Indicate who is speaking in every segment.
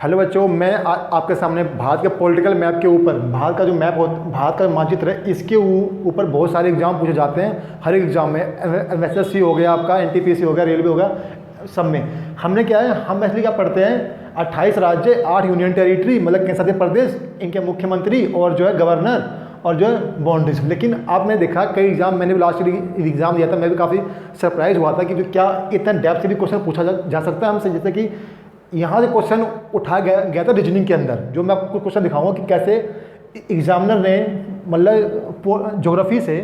Speaker 1: Hello बच्चों, मैं आपके सामने भारत के पॉलिटिकल मैप के ऊपर, भारत का जो मैप भारत का मानचित्र है, इसके ऊपर बहुत सारे एग्जाम पूछे जाते हैं। हर एक एग्जाम में एसएससी हो गया, आपका एनटीपीसी हो गया, रेलवे हो गया, सब में हमने क्या है, हम इसलिए क्या पढ़ते हैं, 28 राज्य, 8 यूनियन टेरिटरी मतलब केंद्र शासित प्रदेश, इनके मुख्यमंत्री और जो है गवर्नर और जो है बाउंड्रीज। लेकिन आपने देखा कई एग्जाम, मैंने भी लास्ट एग्जाम दिया था, मैं भी काफ़ी सरप्राइज हुआ था कि जो क्या इतना डेप्थ से भी क्वेश्चन पूछा जा सकता है हमसे। जैसे कि यहाँ से क्वेश्चन उठाया गया था रीजनिंग के अंदर, जो मैं आपको क्वेश्चन दिखाऊंगा कि कैसे एग्जामिनर ने मतलब ज्योग्राफी से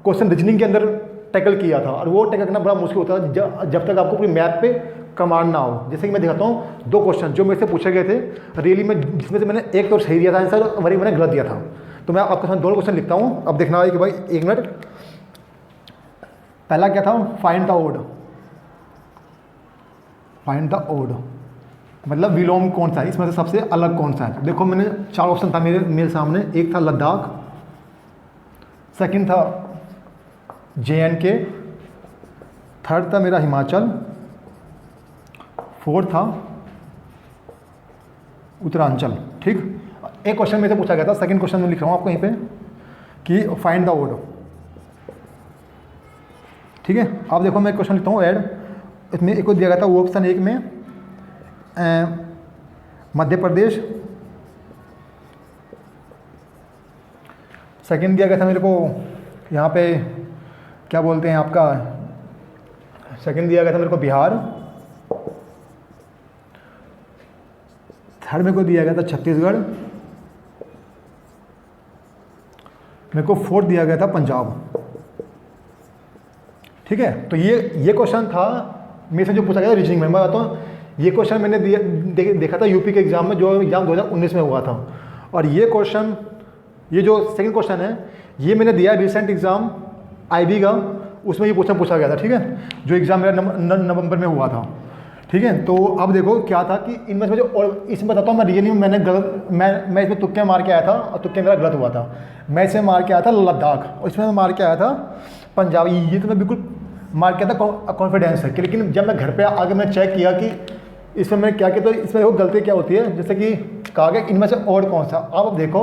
Speaker 1: क्वेश्चन रीजनिंग के अंदर टैकल किया था। और वो टैकल करना बड़ा मुश्किल होता है जब तक आपको पूरी मैप पे कमांड ना हो। जैसे कि मैं दिखाता हूँ 2 क्वेश्चन जो मेरे से पूछे गए थे रियली में, जिसमें से मैंने एक तो सही दिया था आंसर, वही मैंने गलत दिया था। तो मैं आपके साथ 2 क्वेश्चन लिखता हूँ। अब देखना है कि भाई 1 मिनट। पहला क्या था, find the odd, find the odd मतलब विलोम कौन सा है, इसमें से सबसे अलग कौन सा है। देखो मैंने 4 ऑप्शन था मेरे सामने। एक था लद्दाख, सेकंड था JNK, थर्ड था मेरा हिमाचल, फोर्थ था उत्तरांचल। ठीक, एक क्वेश्चन में से पूछा गया था, सेकंड क्वेश्चन में लिख रहा हूँ आपको यहीं पे कि फाइंड द ओड। ठीक है, आप देखो मैं एक क्वेश्चन लिखता हूँ ऐड। इसमें एक को दिया गया था, वो ऑप्शन 1 में मध्य प्रदेश, सेकंड दिया गया था मेरे को यहाँ पे क्या बोलते हैं आपका, सेकंड दिया गया था मेरे को बिहार, थर्ड मेरे को दिया गया था छत्तीसगढ़, मेरे को फोर्थ दिया गया था पंजाब। ठीक है, तो ये क्वेश्चन था मेरे से जो पूछा गया रीजनिंग में। मैं बताता हूँ, ये क्वेश्चन मैंने देखा था यूपी के एग्जाम में, जो एग्जाम 2019 में हुआ था। और ये क्वेश्चन, ये जो सेकंड क्वेश्चन है, ये मैंने दिया रिसेंट एग्जाम IB का, उसमें ये क्वेश्चन पूछा गया था। ठीक है, जो एग्जाम मेरा नवंबर में हुआ था। ठीक है, तो अब देखो क्या था कि इनमें से जो, और इसमें बताता हूँ मैं रियली में मैंने गलत, मैं इसमें तुक्के मार के आया था और तुक्के मेरा गलत हुआ था। मैं इसमें मार के आया था लद्दाख और इसमें मैं मार के आया था पंजाब। ये तो मैं बिल्कुल मार के आया था कॉन्फिडेंस है कि, लेकिन जब मैं घर पे आगे मैं चेक किया कि इसमें मैं क्या किया, तो इसमें देखो गलती क्या होती है। जैसे कि कहा गया इनमें से और कौन सा, अब देखो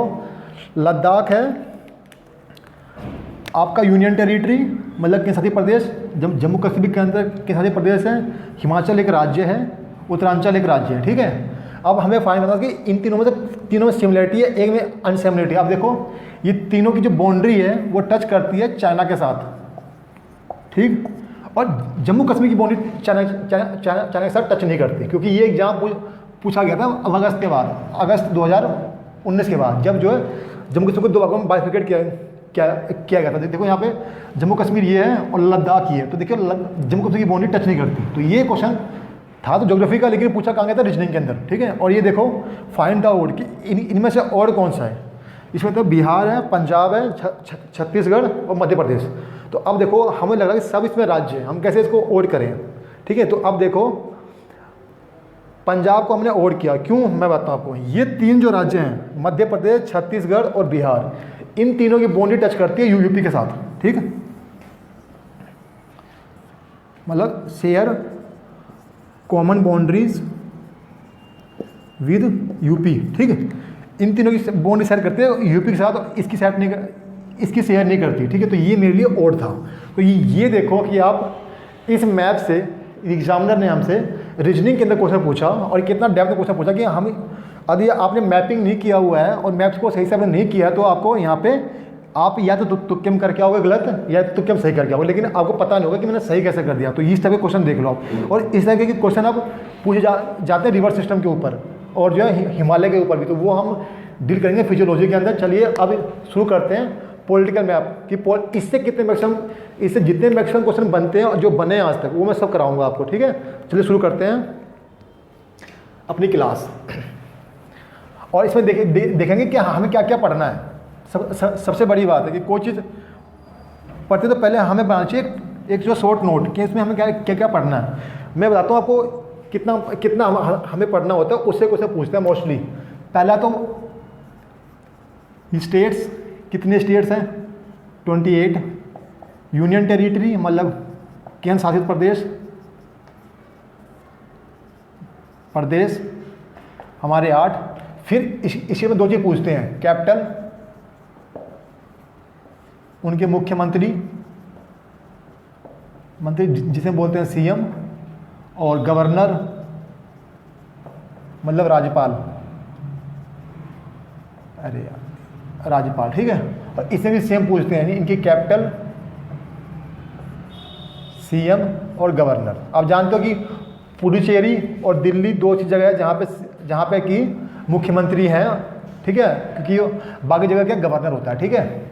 Speaker 1: लद्दाख है आपका यूनियन टेरिटरी मतलब केंद्र शासित प्रदेश, जम्मू कश्मीर के अंदर केंद्र शासित प्रदेश है, हिमाचल एक राज्य है, उत्तरांचल एक राज्य है। ठीक है, अब हमें फाइंड करना कि इन तीनों में सिमिलरिटी है, एक में अनसिमिलरिटी। अब देखो ये तीनों की जो बाउंड्री है वो टच करती है चाइना के साथ। ठीक, और जम्मू कश्मीर की बाउंड्री चाइना के साथ टच नहीं करती, क्योंकि ये एग्जाम पूछा गया था अगस्त के बाद, अगस्त 2019 के बाद, जब जो है जम्मू कश्मीर को 2 भागों में बाइफरकेट किया गया था। देखो यहाँ पे जम्मू कश्मीर ये है और लद्दाख ये है, तो देखिए जम्मू कश्मीर की बाउंड्री टच नहीं करती। तो ये क्वेश्चन था तो ज्योग्राफी का, लेकिन पूछा कहाँ गया था रीजनिंग के अंदर। ठीक है, और ये देखो फाइंड द ओड कि इनमें से और कौन सा है। इसमें तो बिहार है, पंजाब है, छत्तीसगढ़ और मध्य प्रदेश। तो अब देखो हमें लग रहा है कि सब इसमें राज्य हैं, हम कैसे इसको ओड करें। ठीक है, तो अब देखो पंजाब को हमने ओड किया, क्यों मैं बताता हूँ आपको। ये 3 जो राज्य हैं, मध्य प्रदेश, छत्तीसगढ़ और बिहार, इन तीनों की बाउंड्री टच करती है यूपी के साथ। ठीक, मतलब share common boundaries with UP. ठीक है, इन तीनों की बाउंड्री शेयर करते हैं यूपी के साथ, इसकी शेयर नहीं करती। ठीक है, तो ये मेरे लिए ओड था। तो ये देखो कि आप इस मैप से एग्जामिनर ने हमसे रीजनिंग के अंदर क्वेश्चन पूछा और कितना डेप्थ में क्वेश्चन पूछा कि हम, यदि आपने मैपिंग नहीं किया हुआ है और मैप्स को सही से आपने नहीं किया, तो आपको यहाँ पे आप या तो तुक्के में करके आओगे गलत, या तुक्के में सही करके आओगे, लेकिन आपको पता नहीं होगा कि मैंने सही कैसे कर दिया। तो इस तरह के क्वेश्चन देख लो आप। और इस तरह के क्वेश्चन आप पूछे जाते हैं रिवर सिस्टम के ऊपर और जो है हिमालय के ऊपर भी, तो वो हम डील करेंगे फिजियोलॉजी के अंदर। चलिए अब शुरू करते हैं पॉलिटिकल मैप कि इससे कितने मैक्सिमम, इससे जितने मैक्सिमम क्वेश्चन बनते हैं और जो बने हैं आज तक, वो मैं सब कराऊंगा आपको। ठीक है, चलिए शुरू करते हैं अपनी क्लास। और इसमें देखेंगे कि हमें क्या क्या पढ़ना है। सबसे बड़ी बात है कि कोई चीज़ पढ़ते तो पहले हमें बनाना चाहिए एक जो शॉर्ट नोट कि इसमें हमें क्या क्या पढ़ना है। मैं बताता हूँ आपको कितना हमें पढ़ना होता है, उससे क्वेश्चन पूछते हैं मोस्टली। पहला तो स्टेट्स, कितने स्टेट्स हैं, 28। यूनियन टेरिटरी मतलब केंद्र शासित प्रदेश, हमारे 8। फिर इसी में 2 चीज़ पूछते हैं, कैपिटल, उनके मुख्यमंत्री, मंत्री जिसे बोलते हैं सीएम, और गवर्नर मतलब राज्यपाल, अरे यार राज्यपाल, ठीक है। और इसमें भी सेम पूछते हैं, इनकी कैपिटल, सीएम और गवर्नर। आप जानते हो कि पुडुचेरी और दिल्ली 2 जगह है जहाँ पे कि मुख्यमंत्री हैं, ठीक है, क्योंकि बाकी जगह क्या गवर्नर होता है, ठीक है।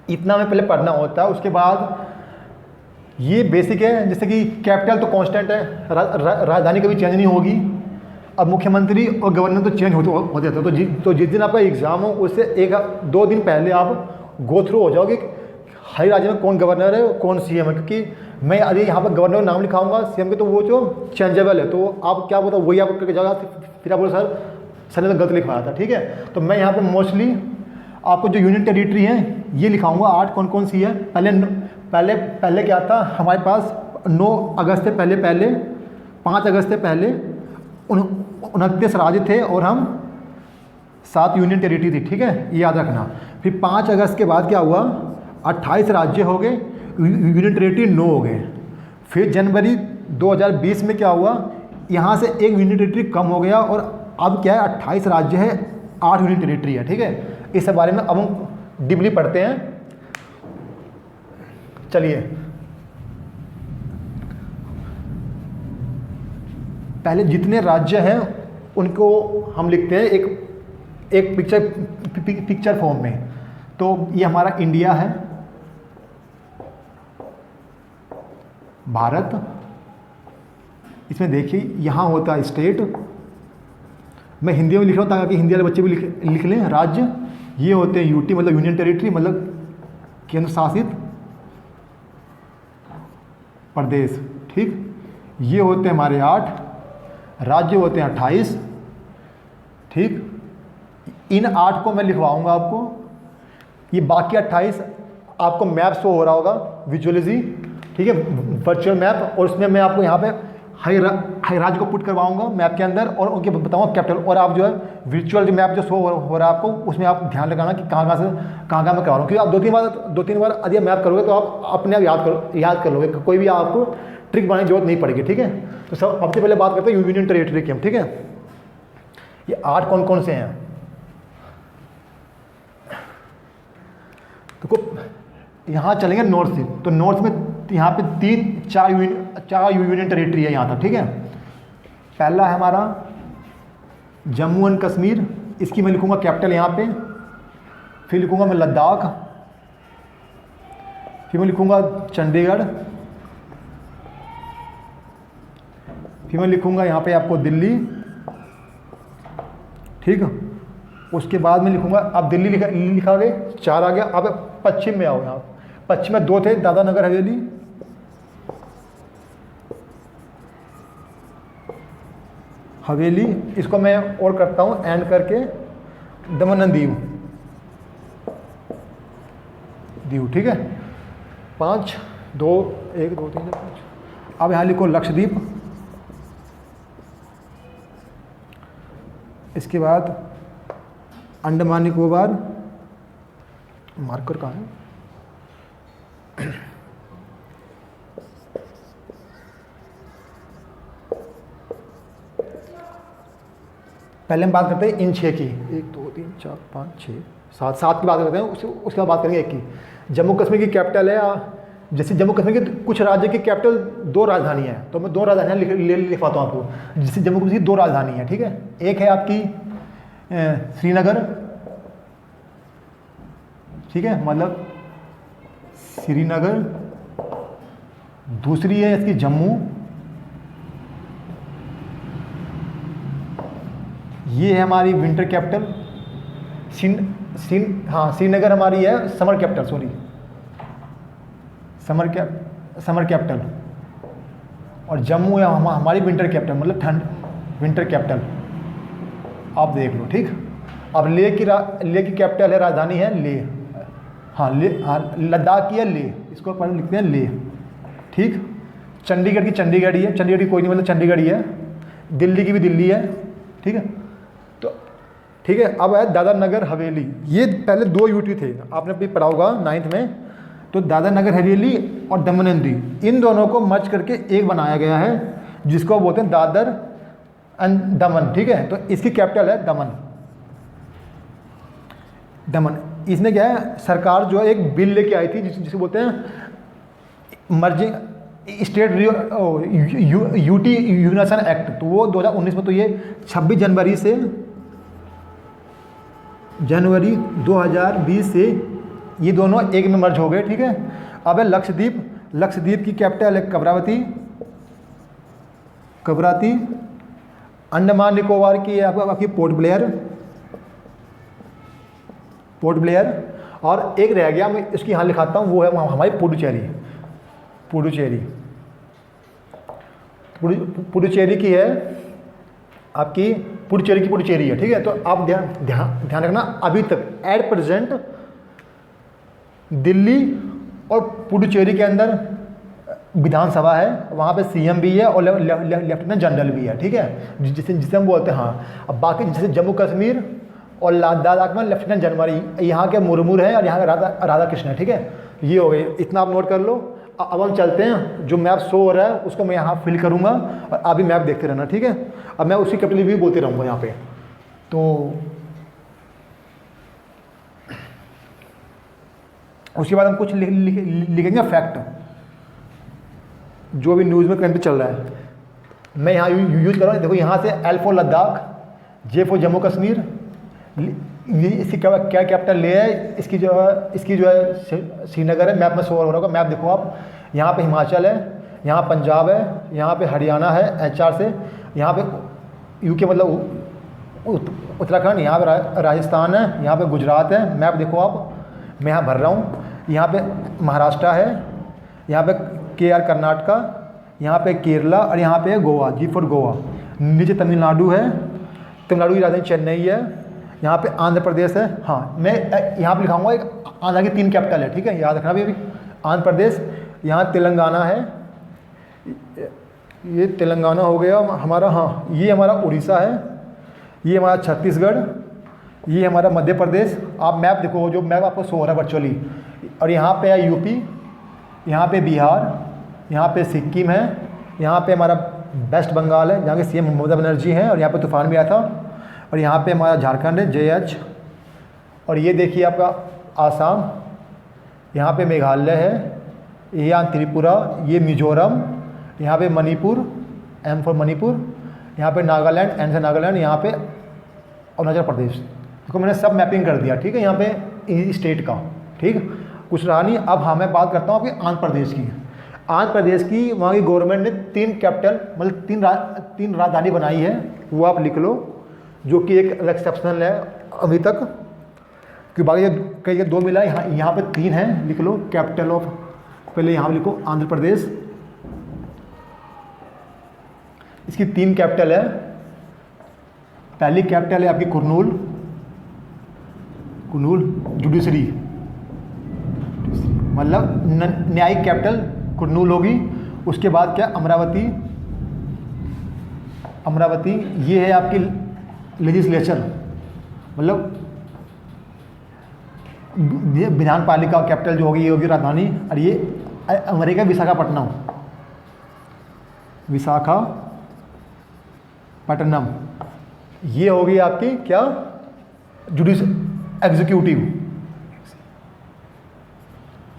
Speaker 1: इतना हमें पहले पढ़ना होता है। उसके बाद ये बेसिक है, जैसे कि कैपिटल तो कांस्टेंट है, राजधानी कभी चेंज नहीं होगी। अब मुख्यमंत्री और गवर्नर तो चेंज हो जाते हैं। तो जिस दिन आपका एग्ज़ाम हो उससे 1-2 दिन पहले आप गो थ्रू हो जाओगे हर राज्य में कौन गवर्नर है कौन सीएम है, क्योंकि मैं यदि यहाँ पर गवर्नर का नाम लिखाऊंगा सीएम के, तो वो जो चेंजेबल है, तो आप क्या बोलते वही आप करके जाओगे, फिर आप बोलो सर ने तो गलत लिखवाया था, ठीक है। तो मैं यहाँ पर मोस्टली आपको जो यूनियन टेरिटरी है ये लिखाऊंगा, 8 कौन कौन सी है। पहले क्या था हमारे पास, 9 अगस्त से पहले 5 अगस्त से पहले 29 राज्य थे और हम 7 यूनियन टेरिटरी थी, ठीक है, ये याद रखना। फिर 5 अगस्त के बाद क्या हुआ, 28 राज्य हो गए, यूनियन टेरिटरी 9 हो गए। फिर जनवरी 2020 में क्या हुआ, यहाँ से 1 यूनियन टेरिटरी कम हो गया और अब क्या है 28 राज्य है, 8 यूनियन टेरिटरी है, ठीक है। इस बारे में अब हम डीपली पढ़ते हैं। चलिए पहले जितने राज्य हैं उनको हम लिखते हैं एक पिक्चर फॉर्म में। तो ये हमारा इंडिया है, भारत, इसमें देखिए यहाँ होता है स्टेट, मैं हिंदी में लिख रहा हूँ ताकि हिंदी वाले बच्चे भी लिख लें। राज्य ये होते हैं यूटी मतलब यूनियन टेरिटरी मतलब केंद्र शासित प्रदेश, ठीक। ये होते हैं हमारे 8 राज्य, होते हैं 28, ठीक। इन 8 को मैं लिखवाऊंगा आपको। ये बाकी 28 आपको मैप शो हो रहा होगा विजुअली, ठीक है, वर्चुअल मैप, और उसमें मैं आपको यहाँ पे हर राज्य को पुट करवाऊंगा मैप के अंदर और उनके बताऊंगा कैपिटल। और आप जो है वर्चुअल जो मैप जो शो हो रहा है आपको, उसमें आप ध्यान लगाना कि कहाँ से कहाँ मैं करवा रहा हूँ, क्योंकि आप 2-3 बार यदि मैप करोगे तो आप अपने आप याद कर लोगे, कोई भी आपको ट्रिक बनाने की जरूरत नहीं पड़ेगी, ठीक है। तो सबसे पहले बात करते हैं यूनियन टेरिटरी की हम, ठीक है। ये 8 कौन कौन से हैं, तो यहाँ चलेंगे नॉर्थ से। तो नॉर्थ में यहाँ पे 3-4 यूनियन टेरिटरी है यहाँ तक, ठीक है। पहला है हमारा जम्मू एंड कश्मीर, इसकी मैं लिखूँगा कैपिटल यहाँ पे। फिर लिखूँगा मैं लद्दाख, फिर मैं लिखूँगा चंडीगढ़, फिर मैं लिखूँगा यहाँ पे आपको दिल्ली, ठीक है। उसके बाद में लिखूँगा, अब दिल्ली लिखा गए, 4 आ गया। अब पश्चिम में आओ, यहाँ पश्चिम में 2 थे, दादरा नगर हवेली, इसको मैं और करता हूँ एंड करके दमन एंड दीव, ठीक है। 5, 2, 1, 2, 3, 4, 5। अब यहाँ लिखो लक्षद्वीप, इसके बाद अंडमान निकोबार, मार्कर कहाँ है, पहले हम बात करते हैं इन 6 की, 1, 2, 3, 4, 5, 6, 7 की बात करते हैं। उसके बाद बात करेंगे 1 की। जम्मू कश्मीर की कैपिटल है, जैसे जम्मू कश्मीर के कुछ राज्य की कैपिटल 2 राजधानियाँ हैं, तो मैं 2 राजधानियाँ लिखवाता हूँ आपको। जैसे जम्मू कश्मीर की 2 राजधानी है, ठीक है। एक है आपकी श्रीनगर, ठीक है, मतलब श्रीनगर। दूसरी है इसकी जम्मू, ये है हमारी विंटर कैपिटल। श्रीनगर हमारी है समर कैपिटल, समर कैपिटल। और जम्मू है हमारी विंटर कैपिटल, मतलब ठंड विंटर कैपिटल। आप देख लो, ठीक। अब ले की कैपिटल है, राजधानी है ले, लद्दाख की है ले, इसको पढ़ लिखते हैं ले, ठीक। चंडीगढ़ की चंडीगढ़ ही है, चंडीगढ़ की कोई नहीं, मतलब चंडीगढ़ ही है। दिल्ली की भी दिल्ली है, ठीक है। तो ठीक है, अब है दादर नगर हवेली। ये पहले 2 यूटी थे, आपने भी पढ़ा होगा 9th में। तो दादर नगर हवेली और दमन एंड दीव, इन दोनों को मर्ज करके एक बनाया गया है, जिसको बोलते हैं दादर एंड दमन। ठीक है, तो इसकी कैपिटल है दमन। दमन, इसने क्या है, सरकार जो है एक बिल लेके आई थी जिसे बोलते हैं मर्जिंग स्टेट यूटी यूनाइजेशन एक्ट। तो वो 2019 में, तो ये 26 जनवरी 2020 से ये दोनों एक में मर्ज हो गए। ठीक है, अब है लक्षद्वीप। लक्षद्वीप की कैपिटल है कवराती। अंडमान निकोबार की है आपकी पोर्ट ब्लेयर। और एक रह गया, मैं इसकी यहाँ लिखाता हूँ, वो है हमारी पुडुचेरी की है आपकी, पुडुचेरी है। ठीक है, तो आप ध्यान रखना, अभी तक एट प्रेजेंट दिल्ली और पुडुचेरी के अंदर विधानसभा है, वहाँ पे सीएम भी है और लेफ्टिनेंट जनरल भी है। ठीक है, जिसे हम बोलते हैं। हाँ, अब बाकी जैसे जम्मू कश्मीर और लद्दाख में लेफ्टिनेंट जनरल यहाँ के मुर्मू है और यहाँ के राधा कृष्ण है। ठीक है, ये हो गए, इतना आप नोट कर लो। अब हम चलते हैं, जो मैप शो हो रहा है उसको मैं यहाँ फिल करूँगा और आप भी मैप देखते रहना। ठीक है, अब मैं उसकी कैपिटल भी बोलते रहूँगा यहाँ पे। तो उसके बाद हम कुछ लिखेंगे फैक्ट, जो भी न्यूज़ में करंट चल रहा है। मैं यहाँ यूज कर रहा हूँ, देखो यहाँ से L for Ladakh, J for Jammu Kashmir, ये इसकी क्या कैपिटल ले है, इसकी जो है श्रीनगर है। मैप में शो हो रहा होगा, मैप देखो आप, यहाँ पे हिमाचल है, यहाँ पंजाब है, यहाँ पे हरियाणा है HR से, यहाँ पे यूके मतलब उत्तराखंड, यहाँ पे राजस्थान है, यहाँ पे गुजरात है। मैप देखो आप, मैं यहाँ भर रहा हूँ। यहाँ पे महाराष्ट्र है, यहाँ पे KR कर्नाटका, यहाँ पे केरला और यहाँ पे गोवा, G फॉर गोवा। नीचे तमिलनाडु है, तमिलनाडु की राजधानी चेन्नई है। यहाँ पे आंध्र प्रदेश है। हाँ, मैं यहाँ पे लिखाऊंगा, एक आंध्र की 3 कैपिटल है। ठीक है, याद रखना भी आंध्र प्रदेश। यहाँ तेलंगाना है, ये तेलंगाना हो गया हमारा। हाँ, ये हमारा उड़ीसा है, ये हमारा छत्तीसगढ़, ये हमारा मध्य प्रदेश। आप मैप देखो, जो मैप आपको शो हो रहा है वर्चुअली। और यहाँ पे है यूपी, यहाँ पे बिहार, यहाँ पे सिक्किम है, यहाँ पे हमारा वेस्ट बंगाल है, जहाँ के CM ममता बनर्जी हैं और यहाँ पे तूफान भी आया था। और यहाँ पे हमारा झारखंड है, JH। और ये देखिए आपका आसाम, यहाँ पे मेघालय है, ये यहाँ त्रिपुरा, ये मिजोरम, यहाँ पे मणिपुर, M फॉर मणिपुर, यहाँ पे नागालैंड, N से नागालैंड, यहाँ पे अरुणाचल प्रदेश। देखो मैंने सब मैपिंग कर दिया। ठीक है, यहाँ पे स्टेट का। ठीक, कुछ रहा नहीं। अब हाँ, मैं बात करता हूँ आपके आंध्र प्रदेश की। आंध्र प्रदेश की वहाँ की गवर्नमेंट ने 3 कैपिटल मतलब 3 राजधानी बनाई है, वो आप लिख लो, जो कि एक एक्सेप्शनल है अभी तक, कि बाकी कई 2 मिला है। यहाँ पे 3 है, लिख लो। कैपिटल ऑफ, पहले यहाँ लिखो आंध्र प्रदेश, इसकी 3 कैपिटल है। पहली कैपिटल है आपकी कुरनूल जुडिशरी, मतलब न्यायिक कैपिटल कुरनूल होगी। उसके बाद क्या, अमरावती, ये है आपकी लेजिस्लेचर, मतलब विधान पालिका कैपिटल जो होगी, ये होगी राजधानी। और ये अमेरिका विशाखापट्टनम, ये होगी आपकी क्या,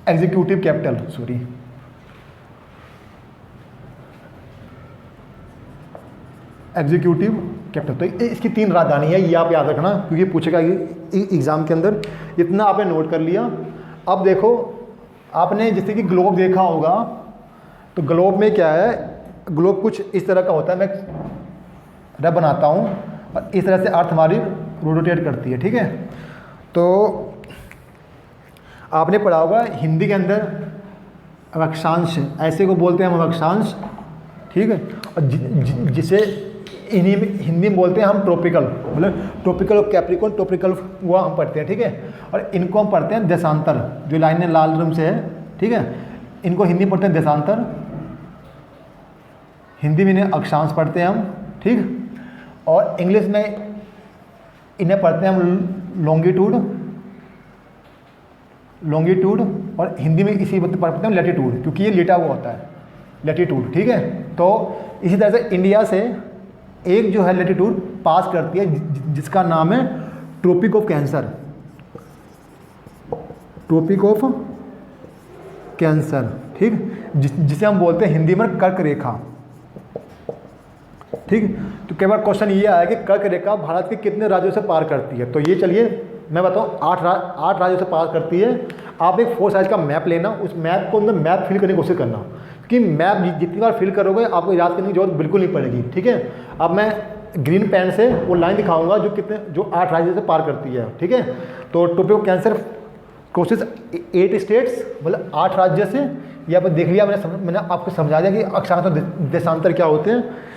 Speaker 1: executive capital, sorry, executive capital. तो इसकी 3 राजधानी है, ये आप याद रखना, क्योंकि पूछेगा एग्जाम के अंदर। इतना आपने नोट कर लिया। अब देखो, आपने जैसे कि ग्लोब देखा होगा, तो ग्लोब में क्या है, ग्लोब कुछ इस तरह का होता है। मैं बनाता हूँ और इस तरह से अर्थ हमारी रोटेट करती है। ठीक है, तो आपने पढ़ा होगा हिंदी के अंदर अक्षांश, ऐसे को बोलते हैं हम अक्षांश। ठीक है, और जिसे हिंदी में बोलते हैं हम ट्रॉपिकल, मतलब ट्रॉपिकल ऑफ कैप्रिकॉर्न, ट्रॉपिकल वो हम पढ़ते हैं। ठीक है, और इनको हम पढ़ते हैं देशांतर, जो लाइनें लाल रंग से है। ठीक है, इनको हिंदी में पढ़ते हैं देशांतर, हिंदी में इन्हें अक्षांश पढ़ते हैं हम। ठीक, और इंग्लिश में इन्हें पढ़ते हैं हम लॉन्गिट्यूड, और हिंदी में इसी पढ़ते हैं लैटिट्यूड, क्योंकि ये लेटा हुआ होता है, लैटिट्यूड, ठीक है। तो इसी तरह से इंडिया से एक जो है लैटिट्यूड पास करती है जिसका नाम है Tropic of Cancer, Tropic of Cancer, ठीक, जिसे हम बोलते हैं हिंदी में कर्क रेखा, ठीक। तो कई बार क्वेश्चन ये आया कि कर्क रेखा भारत के कितने राज्यों से पार करती है, तो ये चलिए मैं बताऊँ 8 राज्यों से पार करती है। आप एक 4 साइज का मैप लेना, उस मैप को अंदर मैप फिल करने की कोशिश करना, कि मैप जितनी बार फिल करोगे आपको याद करने की जरूरत बिल्कुल नहीं पड़ेगी, ठीक है। अब मैं ग्रीन पेन से वो लाइन दिखाऊंगा जो 8 राज्यों से पार करती है, ठीक है। तो टॉपिक ऑफ कैंसर कोशिश 8 स्टेट्स, मतलब 8 राज्य से, ये आप देख लिया, मैंने आपको समझा दिया कि अक्षांतर देशांतर क्या होते हैं।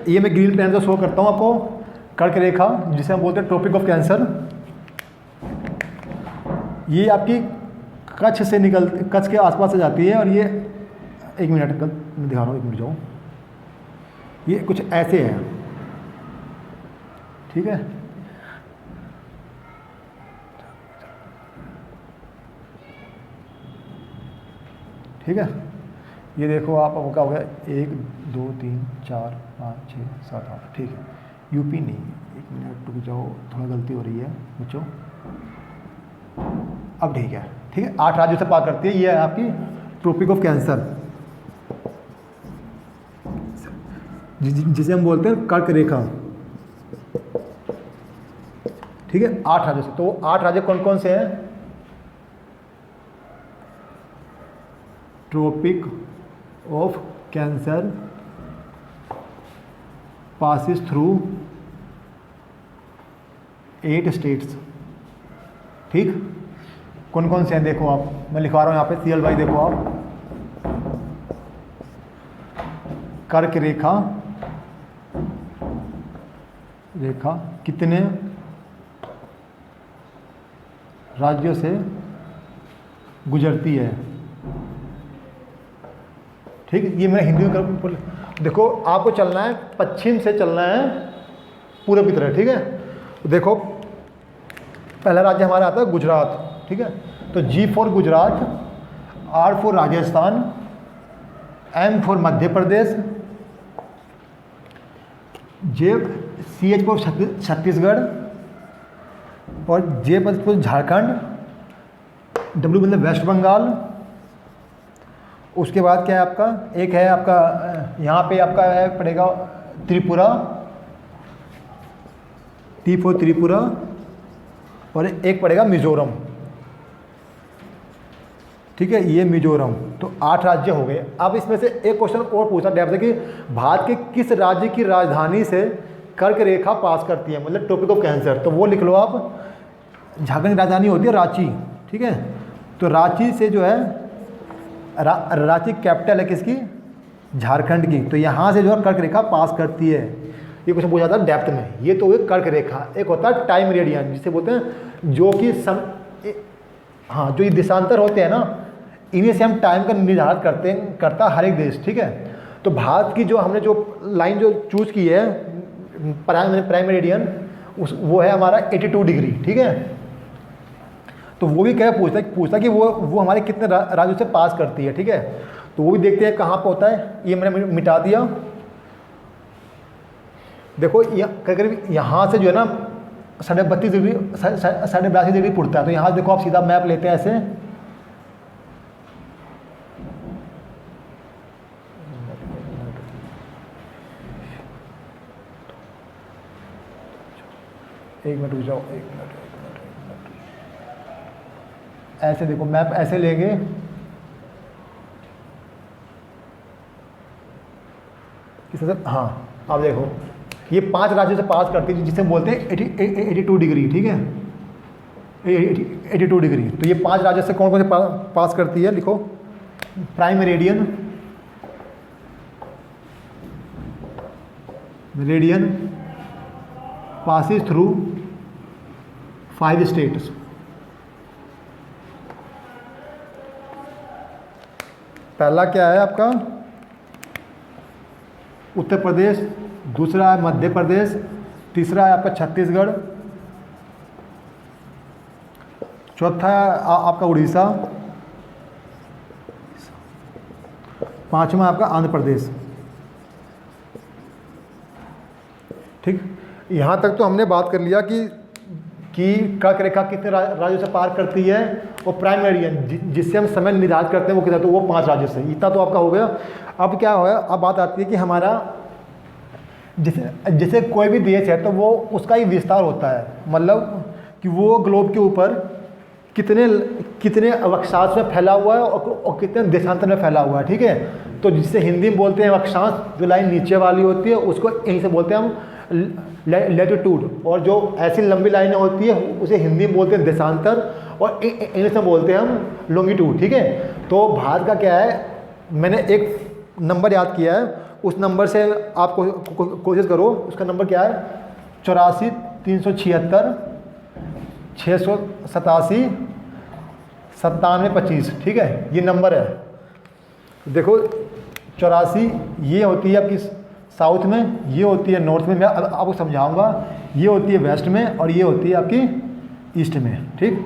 Speaker 1: ये मैं ग्रीन पेन से शो करता हूँ आपको, कर्क रेखा जिसे हम बोलते हैं ट्रॉपिक ऑफ कैंसर, ये आपकी कच्छ से कच्छ के आसपास से जाती है, और ये एक मिनट मैं दिखा रहा हूँ, एक मिनट जाओ, ये कुछ ऐसे है, ठीक है। ठीक है, ये देखो आपको क्या हो गया, 1 2 3 4 5 6 7 8, ठीक है। यूपी नहीं, एक मिनट रुक जाओ, थोड़ा गलती हो रही है बच्चों, अब ठीक है, ठीक है। 8 राज्यों से पार करती है, ये है आपकी ट्रॉपिक ऑफ कैंसर, जिसे हम बोलते हैं कर्क रेखा, ठीक है। 8 राज्यों से, तो 8 राज्य कौन कौन से हैं? Tropic of Cancer passes through 8 states, ठीक। कौन कौन से हैं देखो आप, मैं लिखवा रहा हूँ यहाँ पे, सीएल भाई देखो आप, कर्क रेखा कितने राज्यों से गुजरती है, ठीक है। ये मैंने हिंदी में देखो, आपको चलना है पश्चिम से चलना है पूरब की तरह, ठीक है। देखो पहला राज्य हमारा आता है गुजरात, ठीक है। तो G for Gujarat, R for Rajasthan, M for Madhya Pradesh, CH for Chhattisgarh, और J फॉर झारखंड, W मतलब वेस्ट बंगाल। उसके बाद क्या है आपका, एक है आपका यहाँ पे आपका है पड़ेगा त्रिपुरा, T फॉर त्रिपुरा, और एक पड़ेगा मिजोरम, ठीक है, ये मिजोरम। तो 8 राज्य हो गए। अब इसमें से एक क्वेश्चन और पूछा डेप्थ से कि भारत के किस राज्य की राजधानी से कर्क रेखा पास करती है, मतलब टॉपिक ऑफ कैंसर, तो वो लिख लो आप। झारखंड की राजधानी होती है रांची, ठीक है। तो रांची से जो है रांची कैपिटल है किसकी, झारखंड की, तो यहाँ से जो है कर्क रेखा पास करती है। ये क्वेश्चन पूछा था डेप्थ में। ये तो एक कर्क रेखा, एक होता है टाइम मेरिडियन जिसे बोलते हैं, जो कि हाँ जो ये देशांतर होते हैं ना, इन्हीं से हम टाइम का निर्धारण करता हर एक देश, ठीक है। तो भारत की जो हमने जो लाइन जो चूज की है प्राइम मेरिडियन, वो है हमारा 82 डिग्री, ठीक है। तो वो भी क्या पूछता कि वो हमारे कितने राज्यों से पास करती है, ठीक है। तो वो भी देखते हैं कहाँ पे होता है। ये मैंने मिटा दिया। देखो करीब यहाँ से जो है ना 32.5 डिग्री 82.5 डिग्री पुड़ता है। तो यहाँ देखो आप सीधा मैप लेते हैं ऐसे, एक मिनट रुक जाओ, एक मिनट ऐसे देखो मैप ऐसे लेंगे, किस तरह, हाँ आप देखो ये 5 राज्यों से पास करती है जिसे बोलते हैं 82 डिग्री, ठीक है, 82 डिग्री। तो ये 5 राज्यों से कौन कौन से पास करती है, लिखो। Prime meridian, passes through 5 states। पहला क्या है आपका उत्तर प्रदेश, दूसरा है मध्य प्रदेश, तीसरा है आपका छत्तीसगढ़, चौथा आपका उड़ीसा, पांचवा आपका आंध्र प्रदेश। ठीक, यहाँ तक तो हमने बात कर लिया कि कर्क रेखा कितने राज्यों से पार करती है और प्राइम मेरिडियन जिससे हम समय निर्धारित करते हैं वो कितना, तो वो 5 राज्यों से। इतना तो आपका हो गया। अब क्या होगा, अब बात आती है कि हमारा जैसे कोई भी देश है तो वो उसका ही विस्तार होता है, मतलब कि वो ग्लोब के ऊपर कितने अक्षांश में फैला हुआ है और कितने देशांतर में फैला हुआ है। ठीक है, तो जिसे हिंदी में बोलते हैं अक्षांश, जो लाइन नीचे वाली होती है उसको यहीं से बोलते हैं हम लैटिट्यूड, और जो ऐसी लंबी लाइनें होती है उसे हिंदी में बोलते हैं देशांतर, और इंग्लिश में बोलते हैं हम लॉन्गिट्यूड। ठीक है, तो भारत का क्या है, मैंने एक नंबर याद किया है, उस नंबर से आप कोशिश करो। उसका नंबर क्या है, 84 376 687 97 25। ठीक है, ये नंबर है। देखो 84 ये होती है आपकी साउथ में, ये होती है नॉर्थ में, मैं आपको समझाऊंगा, ये होती है वेस्ट में, और ये होती है आपकी ईस्ट में। ठीक,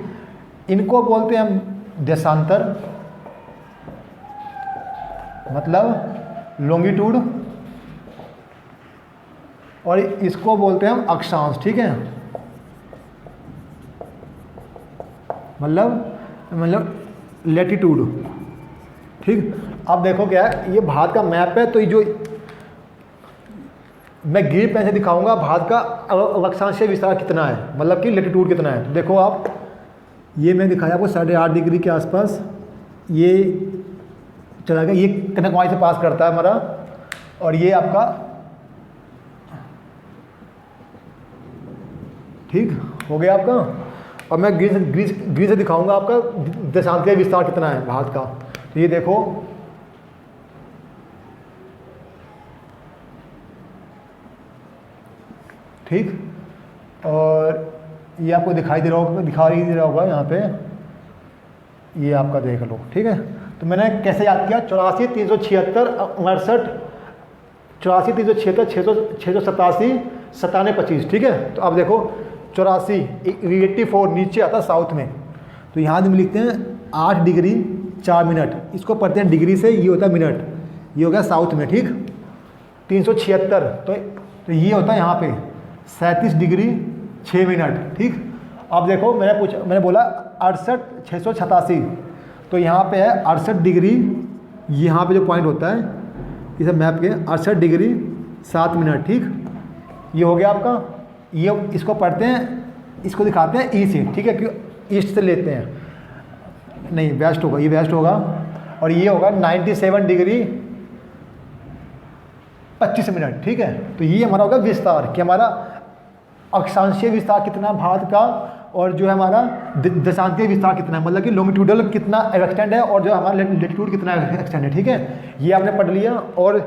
Speaker 1: इनको बोलते हैं हम देशांतर, मतलब लॉन्गिट्यूड, और इसको बोलते हैं हम अक्षांश। ठीक है, मतलब लैटिट्यूड। ठीक, अब देखो क्या है, ये भारत का मैप है, तो ये जो मैं ग्रीन पेन से दिखाऊंगा भारत का अक्षांशीय विस्तार कितना है, मतलब कि लैटिट्यूड कितना है। तो देखो आप, ये मैं दिखाया आपको 8.5 डिग्री के आसपास ये चला गया, ये कन्याकुमारी से पास करता है हमारा, और ये आपका, ठीक हो गया आपका। और मैं ग्रीन से दिखाऊंगा आपका देशांतीय विस्तार कितना है भारत का। तो ये देखो, ठीक, और ये आपको दिखाई दे रहा होगा यहाँ पे, ये आपका देख लो। ठीक है, तो मैंने कैसे याद किया, 84 376 68 84 376 687 97 25। ठीक है, तो अब देखो 84 84 नीचे आता है साउथ में, तो यहाँ हम लिखते हैं 8 डिग्री 4 मिनट, इसको पढ़ते हैं डिग्री से, ये होता है मिनट, ये हो गया साउथ में। ठीक, 376 तो ये होता है यहाँ पे 37 डिग्री 6 मिनट। ठीक, अब देखो मैंने बोला 68 687, तो यहाँ पे है 68 डिग्री, यहाँ पे जो पॉइंट होता है इस मैप के 68 डिग्री 7 मिनट। ठीक, ये हो गया आपका, ये इसको पढ़ते हैं, इसको दिखाते हैं ई से। ठीक है, क्यों ईस्ट से लेते हैं, नहीं वेस्ट होगा, ये वेस्ट होगा, और ये होगा 97 डिग्री 25 मिनट। ठीक है, तो ये हमारा होगा विस्तार, कि हमारा अक्षांशीय विस्तार कितना है भारत का, और जो है हमारा देशांतीय विस्तार कितना है, मतलब कि लॉन्गिट्यूडल कितना एक्सटेंड है, और जो हमारा लैटिट्यूड कितना एक्सटेंड है। ठीक है, ये आपने पढ़ लिया। और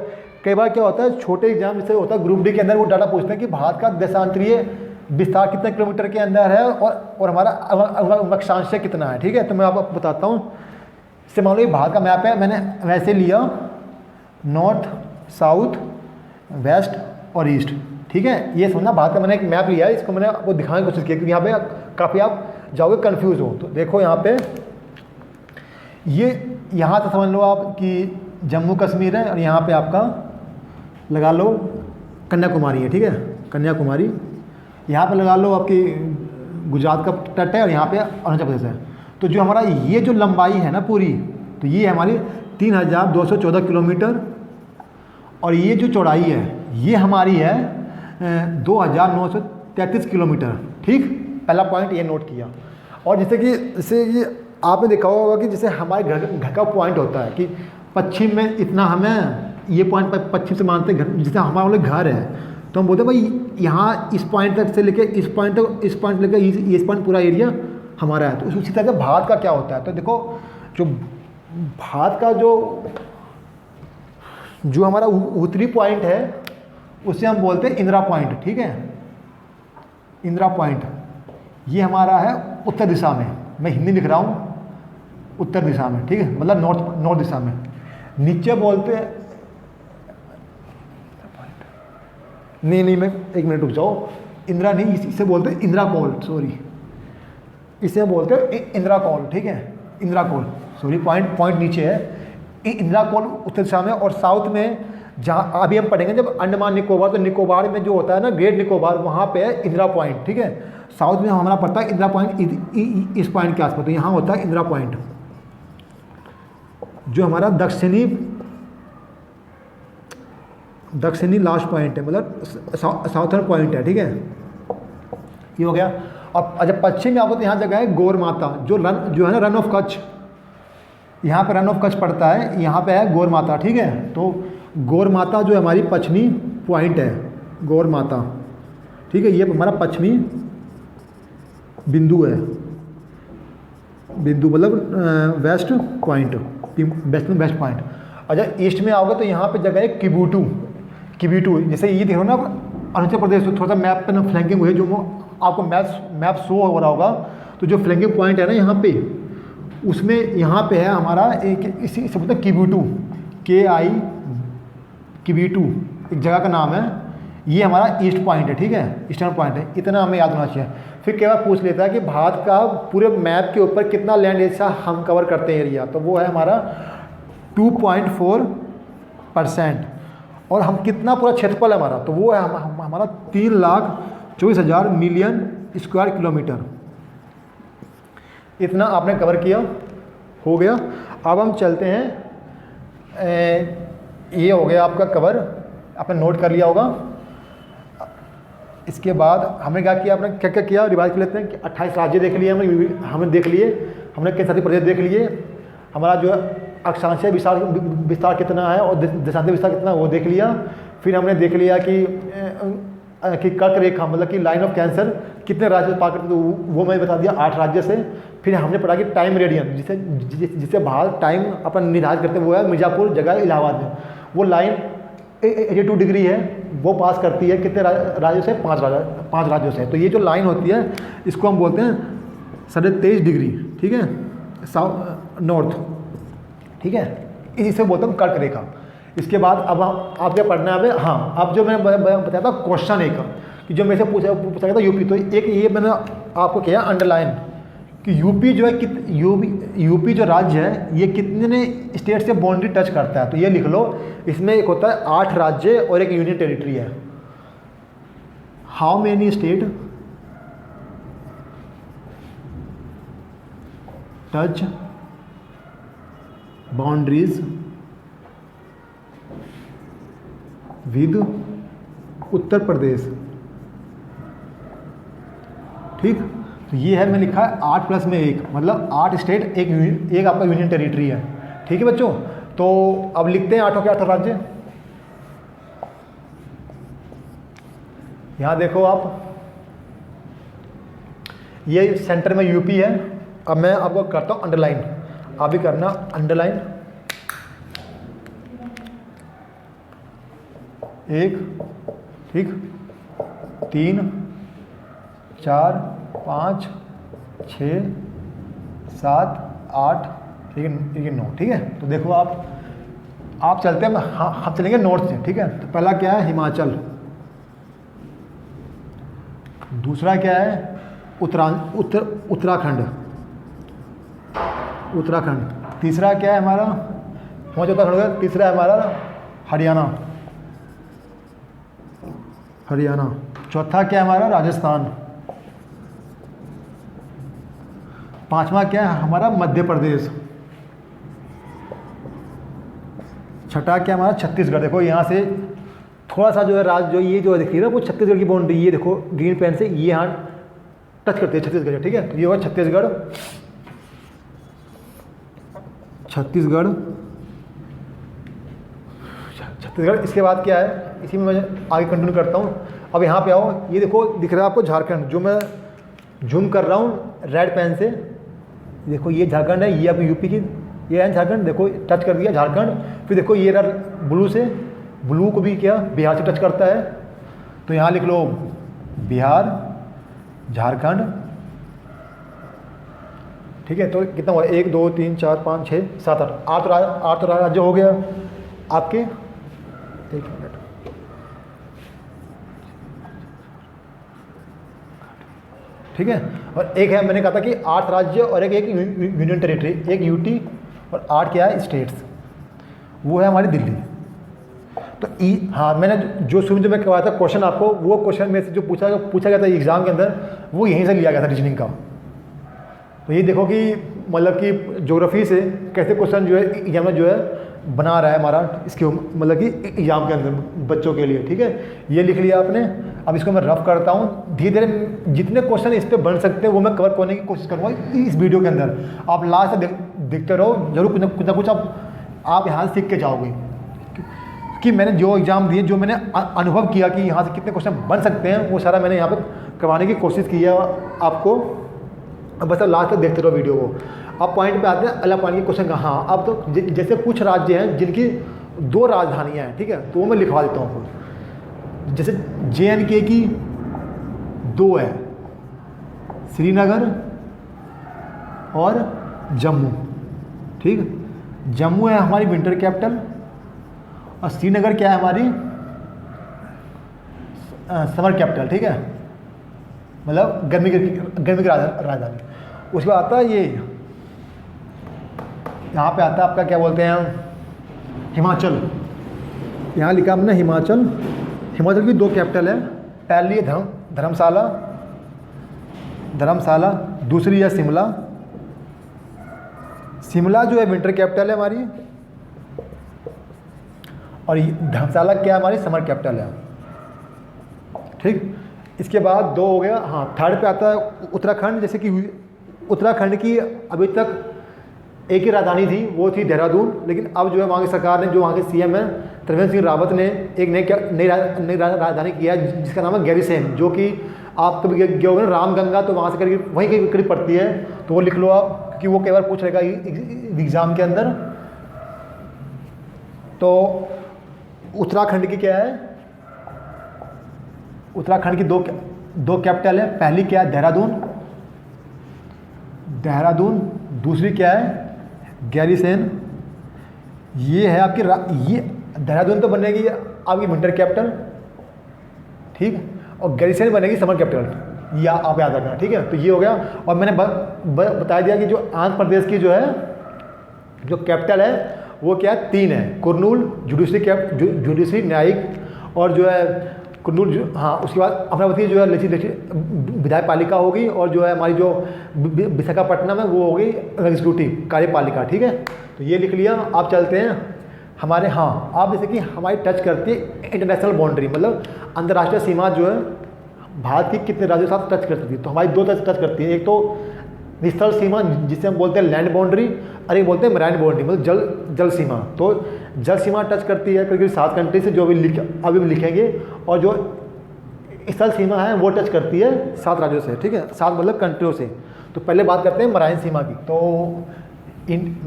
Speaker 1: कई बार क्या होता है, छोटे एग्जाम जैसे होता है ग्रुप डी के अंदर, वो डाटा पूछते हैं कि भारत का देशांतरीय विस्तार कितने किलोमीटर के अंदर है, और हमारा अक्षांशीय कितना है। ठीक है, तो मैं आपको बताता हूँ। इससे मान लो भारत का मैप है, मैंने वैसे लिया नॉर्थ साउथ वेस्ट और ईस्ट। ठीक है, ये समझना भारत का मैंने एक मैप लिया है, इसको मैंने आपको दिखाने की कोशिश की, क्योंकि यहाँ पे काफ़ी आप जाओगे कन्फ्यूज़ हो। तो देखो यहाँ पे, ये यहाँ से समझ लो आप कि जम्मू कश्मीर है, और यहाँ पे आपका लगा लो कन्याकुमारी है। ठीक है, कन्याकुमारी, यहाँ पे लगा लो आपकी गुजरात का तट है, और यहाँ पे अरुणाचल प्रदेश है। तो जो हमारा ये जो लंबाई है ना पूरी, तो ये हमारी 3214 किलोमीटर, और ये जो चौड़ाई है ये हमारी है 2933 किलोमीटर। ठीक, पहला पॉइंट ये नोट किया। और जैसे ये आपने देखा होगा कि जैसे हमारे घर का पॉइंट होता है कि पश्चिम में इतना, हमें ये पॉइंट पश्चिम से मानते हैं, जैसे हमारे वाले घर है तो हम बोलते हैं भाई यहाँ इस पॉइंट तक से लेके इस पॉइंट तक, इस पॉइंट लेके इस पॉइंट पूरा एरिया हमारा है। तो उसी तरह से भारत का क्या होता है, तो देखो जो भारत का जो हमारा उत्तरी पॉइंट है उसे हम बोलते हैं इंदिरा पॉइंट। ठीक है, इंदिरा पॉइंट ये हमारा है उत्तर दिशा में, मैं हिंदी लिख रहा हूँ, उत्तर दिशा में। ठीक है, मतलब नॉर्थ दिशा में। नीचे बोलते हैं, नहीं मैं एक मिनट रुक जाओ, इंदिरा नहीं, इसे बोलते हैं इंदिरा पोल, सॉरी इसे हम बोलते हैं इंदिरा कॉल, ठीक है, इंदिरा कॉल, सॉरी पॉइंट नीचे है, इंदिरा कॉल उत्तर दिशा में। और साउथ में जहाँ अभी हम पढ़ेंगे जब अंडमान निकोबार, तो निकोबार में जो होता है ना ग्रेट निकोबार, वहाँ पे है इंदिरा पॉइंट, ठीक है। साउथ में हमारा पड़ता है इंदिरा पॉइंट इस पॉइंट के आसपास, तो यहाँ होता है इंदिरा पॉइंट जो हमारा दक्षिणी लास्ट पॉइंट है, मतलब साउथर्न पॉइंट है, ठीक है। ये हो गया। अब जब पश्चिम में आपको तो यहाँ जगह है गौर माता, जो है ना रन ऑफ कच्छ, यहाँ पे रन ऑफ कच्छ पड़ता है, यहाँ पे है गौर माता, ठीक है। तो गौर माता जो हमारी पश्चिमी पॉइंट है, गौर माता, ठीक है, ये हमारा पश्चिमी बिंदु है, बिंदु मतलब वेस्ट पॉइंट, वेस्ट पॉइंट। अच्छा ईस्ट में आओगे तो यहाँ पे जगह है किबीटू, जैसे ये देखो ना अरुणाचल प्रदेश, तो थोड़ा सा मैप पे ना फ्लैंकिंग हुई है, जो आपको मैप शो हो रहा होगा, तो जो फ्लैंकिंग पॉइंट है ना यहाँ पे, उसमें यहाँ पे है हमारा एक इसे बोलते हैं किबीटू एक जगह का नाम है, ये हमारा ईस्ट पॉइंट है, ठीक है, ईस्टर्न पॉइंट है, इतना हमें याद होना चाहिए। फिर क्या पूछ लेता है कि भारत का पूरे मैप के ऊपर कितना लैंड एरिया हम कवर करते हैं एरिया, तो वो है हमारा 2.4%। और हम कितना पूरा क्षेत्रफल है हमारा, तो वो है हमारा 3,24,000 मिलियन स्क्वायर किलोमीटर, इतना आपने कवर किया, हो गया। अब हम चलते हैं, ये हो गया आपका कवर, आपने नोट कर लिया होगा। इसके बाद हमने क्या किया, आपने क्या क्या किया रिवाइज कर लेते हैं कि 28 राज्य देख लिए हमने देख लिए, हमने केंद्रशासित प्रदेश देख लिए, हमारा जो अक्षांशीय विस्तार कितना है और देशांतर विस्तार कितना है वो देख लिया। फिर हमने देख लिया कि कर्क रेखा मतलब कि लाइन ऑफ कैंसर कितने राज्य से पार करते, तो वो मैंने बता दिया 8 राज्य से। फिर हमने पढ़ा कि टाइम रेडियन जिसे भारत टाइम अपना निर्धारित करते हैं, वो है मिर्ज़ापुर जगह इलाहाबाद में, वो लाइन 82 डिग्री है, वो पास करती है कितने राज्यों से, 5 राज्यों से। तो ये जो लाइन होती है इसको हम बोलते हैं 23.5 डिग्री, ठीक है, साउथ नॉर्थ, ठीक है, इसे बोलते हैं कर्क रेखा। इसके बाद अब आप क्या पढ़ना है, हाँ, अब जो मैं बताया था क्वेश्चन एक कि जो मेरे से पूछा गया था यूपी, तो एक ये मैंने आपको किया अंडरलाइन कि यूपी जो है यूपी जो राज्य है ये कितने स्टेट से बाउंड्री टच करता है, तो ये लिख लो, इसमें एक होता है 8 राज्य और एक यूनियन टेरिटरी है। How many state touch boundaries with Uttar Pradesh, ठीक। तो ये है, मैं लिखा है 8 + 1 मतलब 8 स्टेट, एक आपका यूनियन टेरिटरी है, ठीक है बच्चों। तो अब लिखते हैं 8 के 8 राज्य। यहाँ देखो आप, ये सेंटर में यूपी है। अब मैं आपको करता हूँ अंडरलाइन, आप भी करना अंडरलाइन। 1, ठीक, 3, 4, 5, 6, 7, 8, ठीक है, 9, ठीक है। तो देखो आप चलते हैं, हम चलेंगे नॉर्थ से, ठीक है। तो पहला क्या है, हिमाचल। दूसरा क्या है, उत्तराखंड। तीसरा क्या है हमारा, उत्तराखंड। तीसरा है हमारा हरियाणा। चौथा क्या है हमारा, राजस्थान। 5वां क्या है हमारा, मध्य प्रदेश। 6ठा क्या है हमारा, छत्तीसगढ़। देखो यहाँ से थोड़ा सा जो है राज्य, जो ये जो दिख रही है ना, वो छत्तीसगढ़ की बाउंड्री, ये देखो ग्रीन पेन से ये यहाँ टच करते हैं छत्तीसगढ़, ठीक है। तो ये होगा छत्तीसगढ़। इसके बाद क्या है, इसी में मैं आगे कंटिन्यू करता हूँ। अब यहाँ पे आओ, ये देखो दिख रहा है आपको झारखंड, जो मैं जूम कर रहा हूँ रेड पेन से, देखो ये झारखंड है, ये आपकी यूपी की, ये है झारखंड, देखो टच कर दिया झारखंड। फिर देखो ये ब्लू से, ब्लू को भी क्या बिहार से टच करता है, तो यहाँ लिख लो बिहार, झारखंड, ठीक है। तो कितना हुआ, 1, 2, 3, 4, 5, 6, 7, 8 राज्य हो गया आपके। 1 मिनट, ठीक है। और एक है, मैंने कहा था कि 8 राज्य और एक यूनियन टेरिटरी, एक यूटी और 8 क्या है स्टेट्स, वो है हमारी दिल्ली। तो हाँ, मैंने जो शुरू में करवाया था क्वेश्चन आपको, वो क्वेश्चन में से जो पूछा गया था एग्ज़ाम के अंदर, वो यहीं से लिया गया था रीजनिंग का। तो ये देखो कि मतलब कि ज्योग्राफी से कैसे क्वेश्चन जो है एग्जाम में जो है बना रहा है हमारा, इसके मतलब कि एग्जाम के अंदर बच्चों के लिए, ठीक है। ये लिख लिया आपने। अब इसको मैं रफ करता हूँ धीरे धीरे, जितने क्वेश्चन इस पर बन सकते हैं वो मैं कवर करने की कोशिश करूँगा इस वीडियो के अंदर। आप लास्ट तक देखते रहो, जरूर कुछ ना कुछ आप यहाँ से सीख के जाओगे कि मैंने जो एग्ज़ाम दिए, जो मैंने अनुभव किया कि यहाँ से कितने क्वेश्चन बन सकते हैं, वो सारा मैंने यहाँ पर करवाने की कोशिश की है आपको। अब बस लास्ट तक देखते रहो वीडियो को। अब पॉइंट पे आते हैं, अगला पॉइंट के क्वेश्चन का। हाँ, अब तो जैसे कुछ राज्य हैं जिनकी 2 राजधानियाँ हैं, ठीक है, तो वो मैं लिखवा देता हूँ आपको। जैसे JNK की 2 है, श्रीनगर और जम्मू, ठीक। जम्मू है हमारी विंटर कैपिटल और श्रीनगर क्या है हमारी समर कैपिटल, ठीक है, मतलब गर्मी की राजधानी। उसके बाद आता है ये, यहाँ पे आता है आपका क्या बोलते हैं, हिमाचल। यहाँ लिखा हमने हिमाचल। हिमाचल की 2 कैपिटल है, पहली है धर्मशाला, दूसरी है शिमला। शिमला जो है विंटर कैपिटल है हमारी, और धर्मशाला क्या है हमारी समर कैपिटल है, ठीक। इसके बाद 2 हो गया। हाँ, थर्ड पे आता है उत्तराखंड। जैसे कि उत्तराखंड की अभी तक एक ही राजधानी थी, वो थी देहरादून, लेकिन अब जो है वहाँ की सरकार ने, जो वहाँ के CM हैं त्रिवेंद्र सिंह रावत ने, एक नई राजधानी किया है जिसका नाम है गैरीसैंण, जो कि आप कभी गए होंगे ना रामगंगा, तो वहाँ से करीब वहीं के करीब पड़ती है, तो वो लिख लो आप, क्योंकि वो कई बार पूछ रहेगा एग्ज़ाम के अंदर। तो उत्तराखंड की क्या है, उत्तराखंड की दो कैपिटल है। पहली क्या है, देहरादून, दूसरी क्या है, गैरीसैंण। ये है आपकी ये देहरादून तो बनेगी आपकी विंटर कैपिटल, ठीक, और गैरीसैंण बनेगी समर कैपिटल, या आप याद रखना, ठीक है। तो ये हो गया। और मैंने बता दिया कि जो आंध्र प्रदेश की जो है जो कैपिटल है वो क्या है, 3 है, कुर्नूल जुडिशरी न्यायिक, और जो है कुर्नूल, हाँ, उसके बाद अमरावती जो है विधायक पालिका होगी, और जो है हमारी जो विशाखापट्टनम है वो होगी एग्जीक्यूटिव कार्यपालिका, ठीक है। तो ये लिख लिया। आप चलते हैं हमारे, हाँ, आप जैसे कि हमारी टच करती है इंटरनेशनल बाउंड्री, मतलब अंतर्राष्ट्रीय सीमा जो है भारत की कितने राज्यों के साथ टच करती थी, तो हमारी 2 टच करती है। एक तो स्थल सीमा जिसे हम बोलते हैं लैंड बाउंड्री, और एक बोलते हैं मैराइन बाउंड्री, मतलब जल सीमा। तो जल सीमा टच करती है करीब 7 कंट्री से, जो अभी हम लिखेंगे, और जो स्थल सीमा है वो टच करती है 7 राज्यों से, ठीक है, 7 मतलब कंट्रियों से। तो पहले बात करते हैं मैराइन सीमा की। तो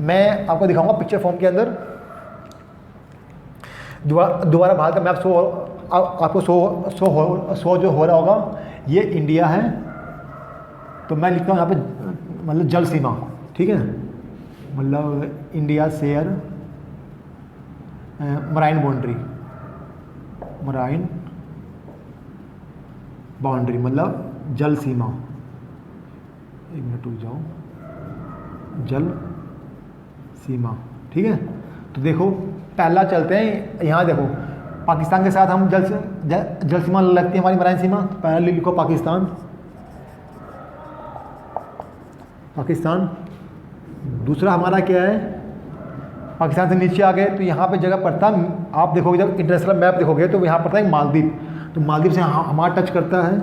Speaker 1: मैं आपको दिखाऊंगा पिक्चर फॉर्म के अंदर। दोबारा भारत का मैप आपको शो जो हो रहा होगा, ये इंडिया है। तो मैं लिखता हूँ यहाँ पे मतलब जल सीमा, ठीक है, मतलब इंडिया शेयर मराइन बाउंड्री मतलब जल सीमा। 1 मिनट रुक जाओ, जल सीमा, ठीक है। तो देखो पहला चलते हैं, यहाँ देखो पाकिस्तान के साथ हम जल सीमा लगती है हमारी मराइन सीमा। तो पहले लिखो पाकिस्तान। दूसरा हमारा क्या है, पाकिस्तान से नीचे आ गए तो यहाँ पे जगह पड़ता, आप देखोगे जब इंटरनेशनल मैप देखोगे तो यहाँ पड़ता है मालदीव। तो मालदीव से हमारा टच करता है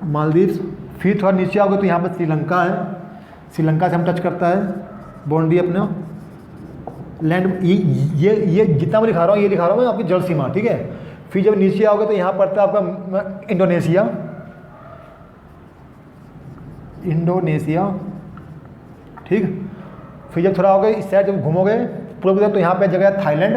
Speaker 1: मालदीव। फिर थोड़ा नीचे आओगे तो यहाँ पर श्रीलंका है, श्रीलंका से हम टच करता है बाउंड्री अपना लैंड। ये जितना मैं लिखा रहा हूँ, ये लिखा रहा हूँ मैं आपकी जल सीमा, ठीक है। फिर जब नीचे आओगे तो यहाँ पड़ता है आपका इंडोनेशिया, ठीक। फिर जब थोड़ा हो गए इस साइड जब घूमोगे पूर्व की तरफ तो यहाँ पे जगह है थाईलैंड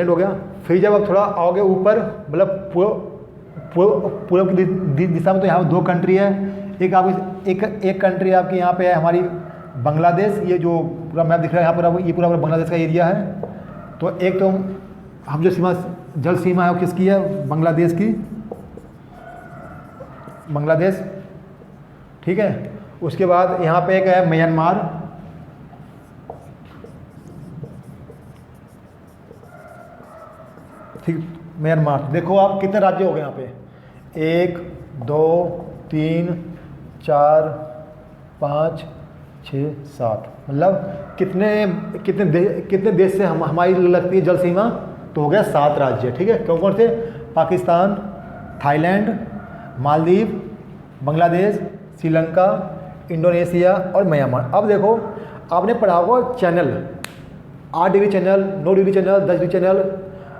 Speaker 1: हो गया। फिर जब आप थोड़ा आओगे ऊपर मतलब पूर्व की दिशा में तो यहाँ 2 कंट्री है। एक कंट्री आपकी यहाँ पे है हमारी बांग्लादेश। ये जो पूरा मैप दिख रहा है यहाँ पर, ये पूरा बांग्लादेश का एरिया है। तो एक तो हम जो सीमा जल सीमा है वो किसकी है, बांग्लादेश की, बांग्लादेश, ठीक है। उसके बाद यहाँ पे एक है म्यांमार, ठीक, म्यांमार। देखो आप कितने राज्य हो गए यहाँ पे, 1 2 3 4 5 6 7, मतलब कितने देश से हमारी लगती है जल सीमा, तो हो गया 7 राज्य, ठीक है। कौन कौन से, पाकिस्तान, थाईलैंड, मालदीव, बांग्लादेश, श्रीलंका, इंडोनेशिया और म्यांमार। अब देखो आपने पढ़ा होगा channel, 8 degree channel, 9 degree channel, 10 degree channel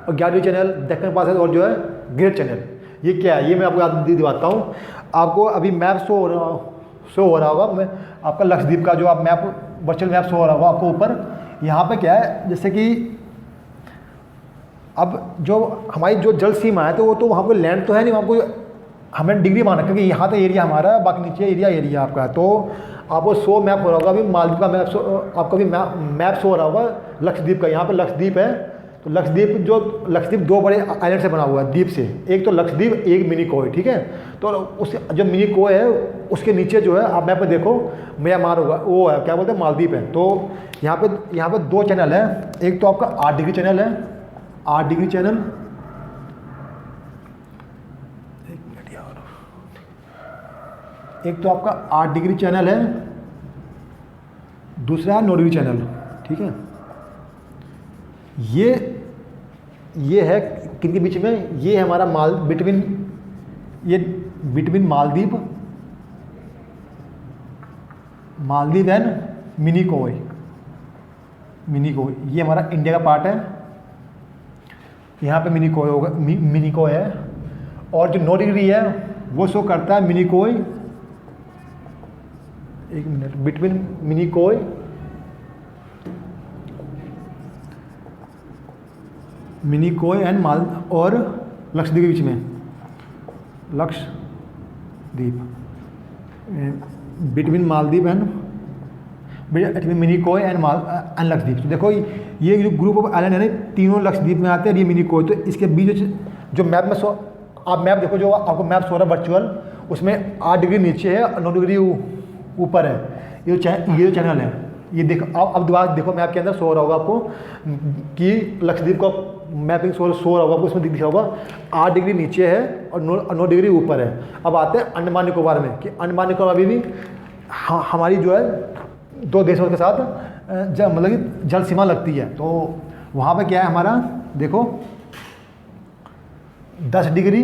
Speaker 1: और 11 डिग्री चैनल, दक्षिण पास और जो है ग्रेट चैनल। ये क्या है, ये मैं आपको याद दिलवाता हूँ। आपको अभी मैप शो हो रहा होगा, मैं आपका लक्षद्वीप का जो आप मैप, वर्चुअल मैप शो हो रहा होगा आपको ऊपर। यहाँ पे क्या है, जैसे कि अब जो हमारी जो जल सीमा है, तो वो तो वहाँ पर लैंड तो है नहीं, वहाँ को हमें डिग्री माना, क्योंकि यहाँ तो एरिया हमारा है, बाकी नीचे एरिया आपका है। तो आपको शो मैप हो रहा होगा, अभी मालदीव का मैप आपको भी मैप शो हो रहा होगा लक्षद्वीप का। यहाँ पे लक्षद्वीप है, तो लक्षद्वीप 2 बड़े आइलैंड से बना हुआ है, द्वीप से, एक तो लक्षद्वीप, एक मिनिकॉय, ठीक है। तो उस जो मिनिकॉय है उसके नीचे जो है आप मैप में देखो म्यांमार होगा, वो है क्या बोलते हैं, मालदीव है। तो यहाँ पे 2 चैनल है, एक तो आपका 8 डिग्री चैनल है, 8 डिग्री चैनल, एक तो आपका 8 डिग्री चैनल है, दूसरा है 9 डिग्री चैनल, ठीक है। ये है किनके बीच में, ये है हमारा बिटवीन मालदीव एंड मिनिकॉय, ये हमारा इंडिया का पार्ट है। यहाँ पे मिनिकॉय है, और जो 9 डिग्री है वो शो करता है मिनिकॉय, एक मिनट, बिटवीन मिनिकॉय एंड और लक्षद्वीप के बीच में, Lakshadweep, between Maldives and Minicoy and Lakshadweep. तो देखो ये जो ग्रुप ऑफ आइलैंड है ना, तीनों लक्षद्वीप में आते हैं, ये मिनिकॉय। तो इसके बीच जो मैप में आप मैप देखो, जो आपको मैप सो रहा है वर्चुअल, उसमें 8 डिग्री नीचे है और 9 डिग्री ऊपर है। ये जो चैनल है, ये देखो अब दोबारा देखो मैप के अंदर शो हो रहा होगा आपको कि लक्षद्वीप का मैपिंग शो रहा होगा आपको, उसमें दिखा होगा 8 डिग्री नीचे है और 9 डिग्री ऊपर है। अब आते हैं अंडमान निकोबार में, कि अंडमान निकोबार अभी भी हमारी जो है 2 देशों के साथ मतलब कि जल सीमा लगती है। तो वहाँ पे क्या है हमारा, देखो 10 डिग्री,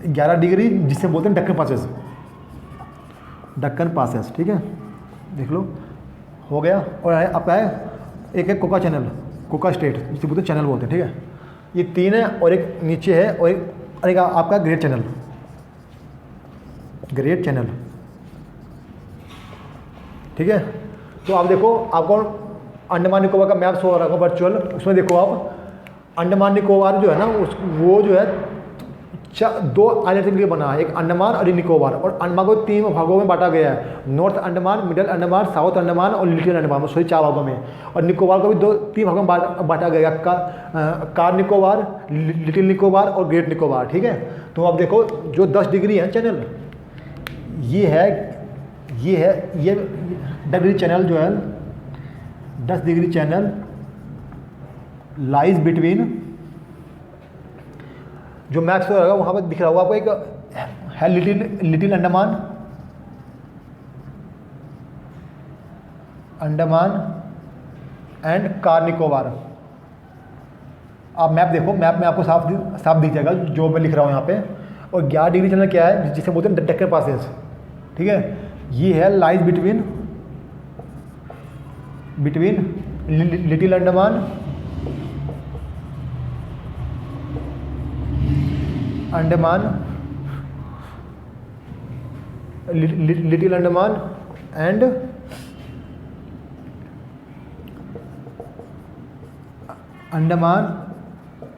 Speaker 1: 11 डिग्री, जिसे बोलते हैं डक्कन पासेस, ठीक है, देख लो हो गया। और आपका है एक है कोका चैनल, कोका स्टेट, जिसे बोलते हैं चैनल बोलते हैं, ठीक है। ये 3 है, और एक नीचे है, और एक आपका ग्रेट चैनल, ठीक है। तो आप देखो, आपको अंडमान निकोबार का मैप शो हो रहा है वर्चुअल, उसमें देखो आप अंडमान निकोबार जो है ना, वो जो है 2 आइलैंड के लिए बना है, एक अंडमान और एक निकोबार। और अंडमान को 3 भागों में बांटा गया है, north Andaman, middle Andaman, south Andaman और लिटिल अंडमान, सॉरी 4 भागों में। और निकोबार को भी 3 भागों में बांटा गया, कार निकोबार, लिटिल निकोबार और ग्रेट निकोबार, ठीक है। तो आप देखो जो 10 डिग्री है चैनल, ये 10 डिग्री चैनल जो है, 10 डिग्री चैनल लाइज बिटवीन, जो मैक्स होगा वहाँ पर दिख रहा होगा आपको, एक है little Andaman and car Nicobar. आप मैप देखो, मैप में आपको साफ दिख जाएगा जो मैं लिख रहा हूँ यहाँ पे। और 11 डिग्री चैनल क्या है, जिसे बोलते हैं डक्कन पासेस, ठीक है। ये है lies between little Andaman little Andaman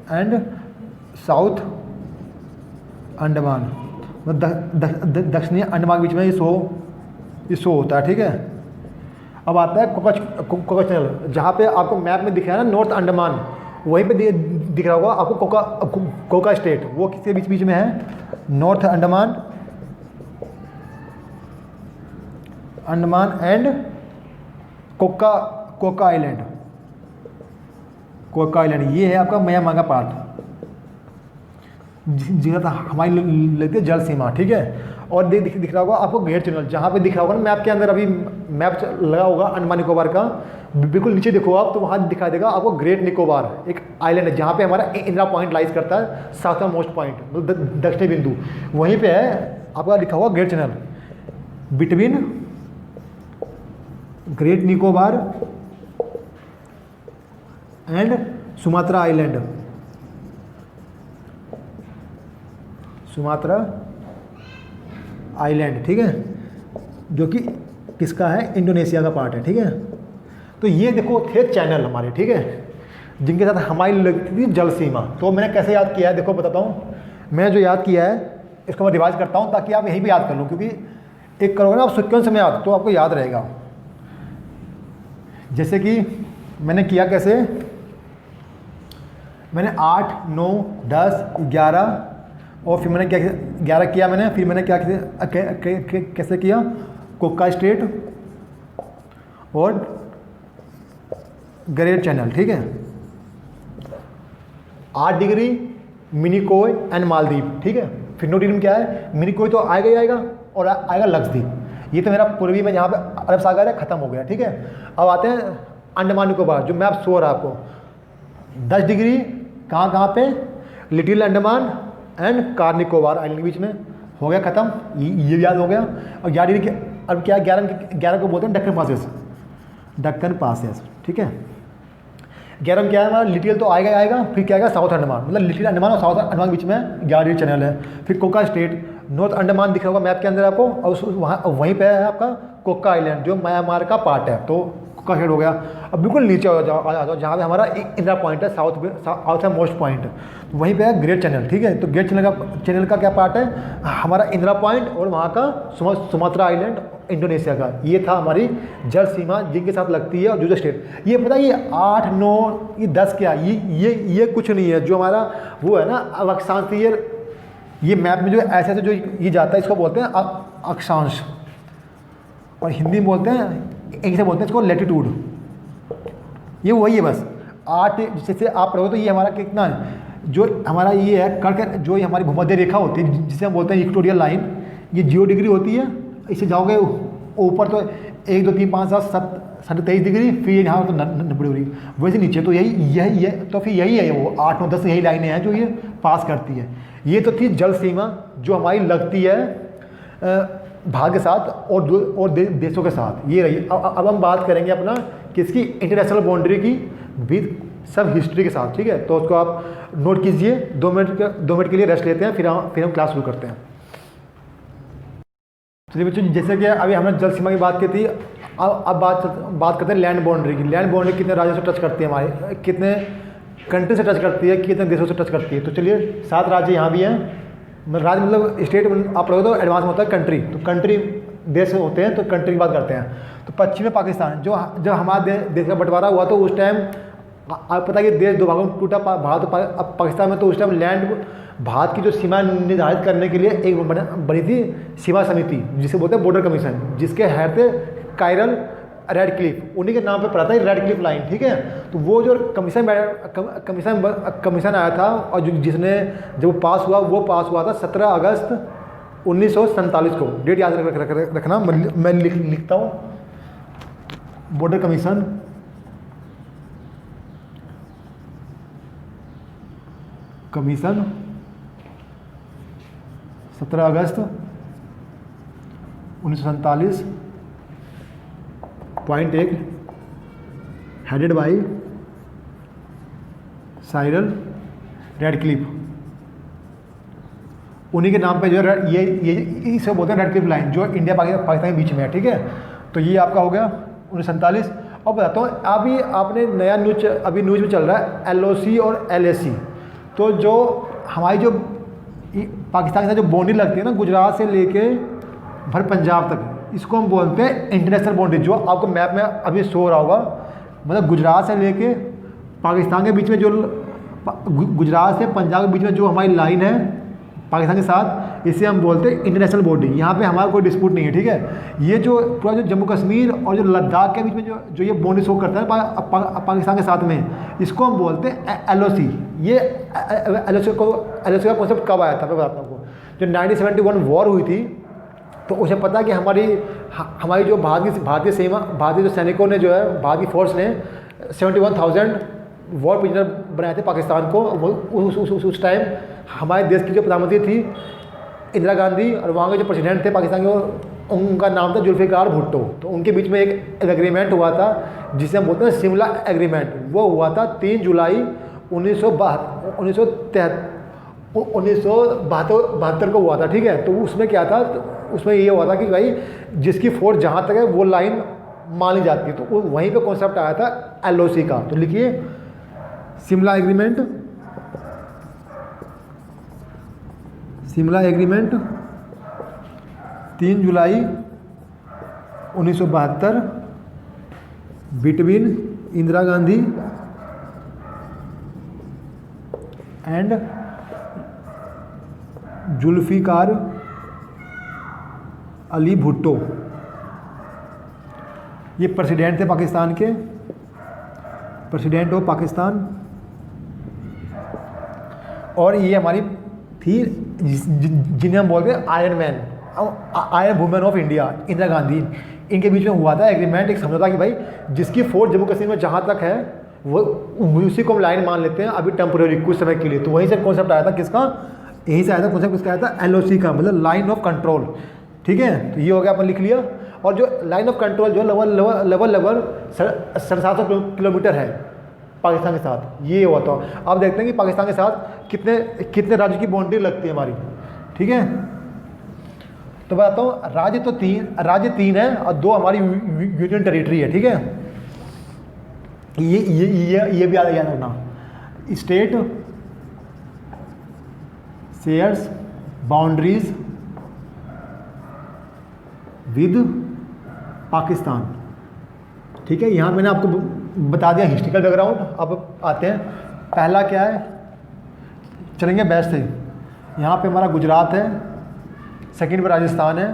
Speaker 1: and south Andaman, दक्षिणी अंडमान के बीच में ये शो होता है, ठीक है। अब आता है कोका चैनल, जहाँ पे आपको मैप में दिख रहा है ना नॉर्थ अंडमान, वहीं पे दिख रहा होगा आपको कोका स्टेट, वो किसके बीच बीच में है, north Andaman and Coca island. Coca island ये है आपका म्यांमार का पार्ट, जिसका हमारी लगती है जल सीमा, ठीक है। और दिख रहा होगा आपको ग्रेट चैनल, जहाँ पे दिख रहा होगा ना मैप के अंदर, अभी मैप लगा होगा अंडमान निकोबार का, बिल्कुल नीचे देखो आप तो वहाँ दिखाई देगा आपको ग्रेट निकोबार, एक आइलैंड है जहाँ पे हमारा इंदिरा पॉइंट लाइज करता है, साउथर्न मोस्ट पॉइंट, मतलब दक्षिणी बिंदु, वहीं पे है आपका लिखा हुआ great channel between great Nicobar and Sumatra island, Sumatra island, ठीक है, जो कि किसका है, इंडोनेशिया का पार्ट है, ठीक है। तो ये देखो थे चैनल हमारे, ठीक है, जिनके साथ हमारी लगती थी जल सीमा। तो मैंने कैसे याद किया है, देखो बताता हूँ, मैं जो याद किया है इसको मैं रिवाइज करता हूँ ताकि आप यहीं पे याद कर लो, क्योंकि एक करोगे ना आप सिक्वेंस में याद तो आपको याद रहेगा। जैसे कि मैंने किया कैसे, मैंने 8, 9, 10, 11 और फिर मैंने क्या 11 किया मैंने, फिर मैंने क्या कैसे किया, कोका स्टेट और ग्रेट चैनल, ठीक है। 8 डिग्री मिनिकोय एंड मालदीव, ठीक है। फिर 9 डिग्री में क्या है, मिनिकोय तो आएगा ही आएगा और आएगा लक्षद्वीप, ये तो मेरा पूर्वी में जहाँ पे अरब सागर है ख़त्म हो गया, ठीक है। अब आते हैं अंडमान निकोबार, जो मैप शो हो रहा है आपको, 10 डिग्री कहाँ पे, little Andaman and car Nicobar island के बीच में, हो गया ख़त्म, ये याद हो गया। और 11 डिग्री अब क्या, 11 को बोलते हैं डक्कन पासेस, डक्कन पासेस, ठीक है। 11 में क्या है हमारा, लिटिल तो आएगा आएगा, फिर क्या आएगा साउथ अंडमान, मतलब लिटिल अंडमान और साउथ अंडमान के बीच में 11 डिग्री चैनल है। फिर कोका स्टेट, नॉर्थ अंडमान दिख रहा होगा मैप के अंदर आपको, और वहाँ वहीं पे है आपका कोका आइलैंड जो म्यांमार का पार्ट है, तो कोका स्टेट हो गया। अब बिल्कुल नीचे आ जाओ जहाँ पे हमारा इंदिरा पॉइंट है, साउथ मोस्ट पॉइंट, वहीं पे है ग्रेट चैनल, ठीक है। तो ग्रेट चैनल का क्या पार्ट है, हमारा इंदिरा पॉइंट और वहाँ का सुमात्रा आइलैंड इंडोनेशिया का, ये था हमारी जल सीमा जिनके साथ लगती है। और जो स्टेट ये पता है, ये 8, 9, ये 10 क्या, ये कुछ नहीं है, जो हमारा वो है ना अक्षांश, ये मैप में जो ऐसे ऐसे जो ये जाता है इसको बोलते हैं अक्षांश, और हिंदी में बोलते हैं, एक से बोलते हैं इसको लैटिट्यूड, ये वही है बस। 8 जैसे आप पढ़ोगे तो ये हमारा कितना है, जो हमारा ये है कर्क, जो ये हमारी भूमध्य रेखा होती है जिसे हम बोलते हैं इक्वेटोरियल लाइन, ये 0 डिग्री होती है, इससे जाओगे ऊपर तो 1, 2, 3, 5, 7, 23 डिग्री, फिर यहाँ तो 90 डिग्री, वैसे नीचे तो यही तो फिर यही है, वो 8, 9, 10 यही लाइनें हैं जो ये पास करती है। ये तो थी जल सीमा जो हमारी लगती है भारत के साथ और देशों के साथ, ये रही। अब हम बात करेंगे अपना किसकी, इंटरनेशनल बाउंड्री की विद सब हिस्ट्री के साथ, ठीक है। तो उसको आप नोट कीजिए, 2 मिनट के लिए रेस्ट लेते हैं, फिर हम क्लास शुरू करते हैं। चलिए बच्चों, जैसे कि अभी हमने जल सीमा की बात की थी, अब बात करते हैं लैंड बाउंड्री की। लैंड बाउंड्री कितने राज्यों से टच करती है, हमारे कितने कंट्री से टच करती है, कितने देशों से टच करती है। तो चलिए 7 राज्य यहाँ भी हैं। राज्य मतलब स्टेट आप रहो तो एडवांस में होता है कंट्री, तो कंट्री देश होते हैं, तो कंट्री की बात करते हैं। तो पश्चिम में पाकिस्तान, जब हमारे देश का बंटवारा हुआ तो उस टाइम आप पता है कि देश 2 भागों में टूटा, भारत और पाकिस्तान में। तो उस टाइम लैंड भारत की जो सीमा निर्धारित करने के लिए एक बनी थी सीमा समिति, जिसे बोलते हैं बॉर्डर कमीशन, जिसके हेड थे कायरल रेडक्लिफ, उन्हीं के नाम पे पड़ा था रेडक्लिफ लाइन, ठीक है। तो वो जो कमीशन आया था, और जिसने जब पास हुआ, वो पास हुआ था 17 अगस्त 1947 को। डेट याद रखना, मैं लिखता हूँ, बॉर्डर कमीशन 17 अगस्त 1947, point 1, headed by Cyril Radcliffe, उन्हीं के नाम पे जो है ये इसे बोलते हैं रेडक्लिफ लाइन, जो इंडिया पाकिस्तान के बीच में है, ठीक है। तो ये आपका हो गया 1947। और बताता हूँ, अभी आपने नया अभी न्यूज में चल रहा है LOC और LAC। तो जो हमारी जो पाकिस्तान के साथ जो बाउंड्री लगती है ना, गुजरात से लेके भर पंजाब तक, इसको हम बोलते हैं इंटरनेशनल बाउंड्री, जो आपको मैप में अभी शो हो रहा होगा। मतलब गुजरात से लेके पाकिस्तान के बीच में जो गुजरात से पंजाब के बीच में जो हमारी लाइन है पाकिस्तान के साथ, इसे हम बोलते हैं इंटरनेशनल बाउंड्री। यहाँ पे हमारा कोई डिस्प्यूट नहीं है, ठीक है। ये जो पूरा जो जम्मू कश्मीर और जो लद्दाख के बीच में जो ये बाउंड्री शो करता है पाकिस्तान के साथ में, इसको हम बोलते हैं LOC। ये LOC का कॉन्सेप्ट कब आया था मैं बताता हूँ आपको। जो 1971 वॉर हुई थी, तो उसे पता कि हमारी जो भारतीय जो सैनिकों ने जो है, भारतीय फोर्स ने 71,000 वॉर प्रिजनर बनाए थे पाकिस्तान को। उस टाइम हमारे देश की जो प्रधानमंत्री थी इंदिरा गांधी, और वहाँ के जो प्रेसिडेंट थे पाकिस्तान के, उनका नाम था जुल्फ़िकार भुट्टो। तो उनके बीच में एक एग्रीमेंट हुआ था जिसे हम बोलते हैं शिमला एग्रीमेंट। वो हुआ था 3 जुलाई 1972 को हुआ था, ठीक है। तो उसमें क्या था, तो उसमें ये हुआ था कि भाई जिसकी फोर्स जहाँ तक है वो लाइन मानी जाती है। तो वहीं पे कॉन्सेप्ट आया था LOC का। तो लिखिए शिमला एग्रीमेंट, शिमला एग्रीमेंट 3 जुलाई 1972 बिटवीन इंदिरा गांधी एंड जुल्फ़िकार अली भुट्टो। ये प्रेसिडेंट थे पाकिस्तान के, प्रेसिडेंट ऑफ पाकिस्तान। और ये हमारी थी जिन्हें हम बोलते हैं iron women of India, Indira Gandhi. इनके बीच में हुआ था एग्रीमेंट, एक समझौता कि भाई जिसकी फोर्स जम्मू कश्मीर में जहाँ तक है वो उसी को हम लाइन मान लेते हैं अभी टेम्पोरेरी, कुछ समय के लिए। तो वहीं से कॉन्सेप्ट आया था किसका, यहीं से आया था कॉन्सेप्ट, किसका आया था LOC का, मतलब लाइन ऑफ कंट्रोल, ठीक है। तो ये हो गया, अपन लिख लिया। और जो लाइन ऑफ कंट्रोल जो लगभग 750 किलोमीटर है पाकिस्तान के साथ, ये हुआ था। आप देखते हैं कि पाकिस्तान के साथ कितने राज्य की बाउंड्री लगती है हमारी, ठीक है। तो बताता हूँ, राज्य तीन है और 2 हमारी यूनियन टेरिटरी है, ठीक है। ये भी याद रखना, state shares boundaries with Pakistan, ठीक है। यहाँ मैंने आपको बता दिया हिस्ट्रिकल बैकग्राउंड। अब आते हैं, पहला क्या है, चलेंगे वेस्ट से। यहाँ पे हमारा गुजरात है, सेकंड पे राजस्थान है,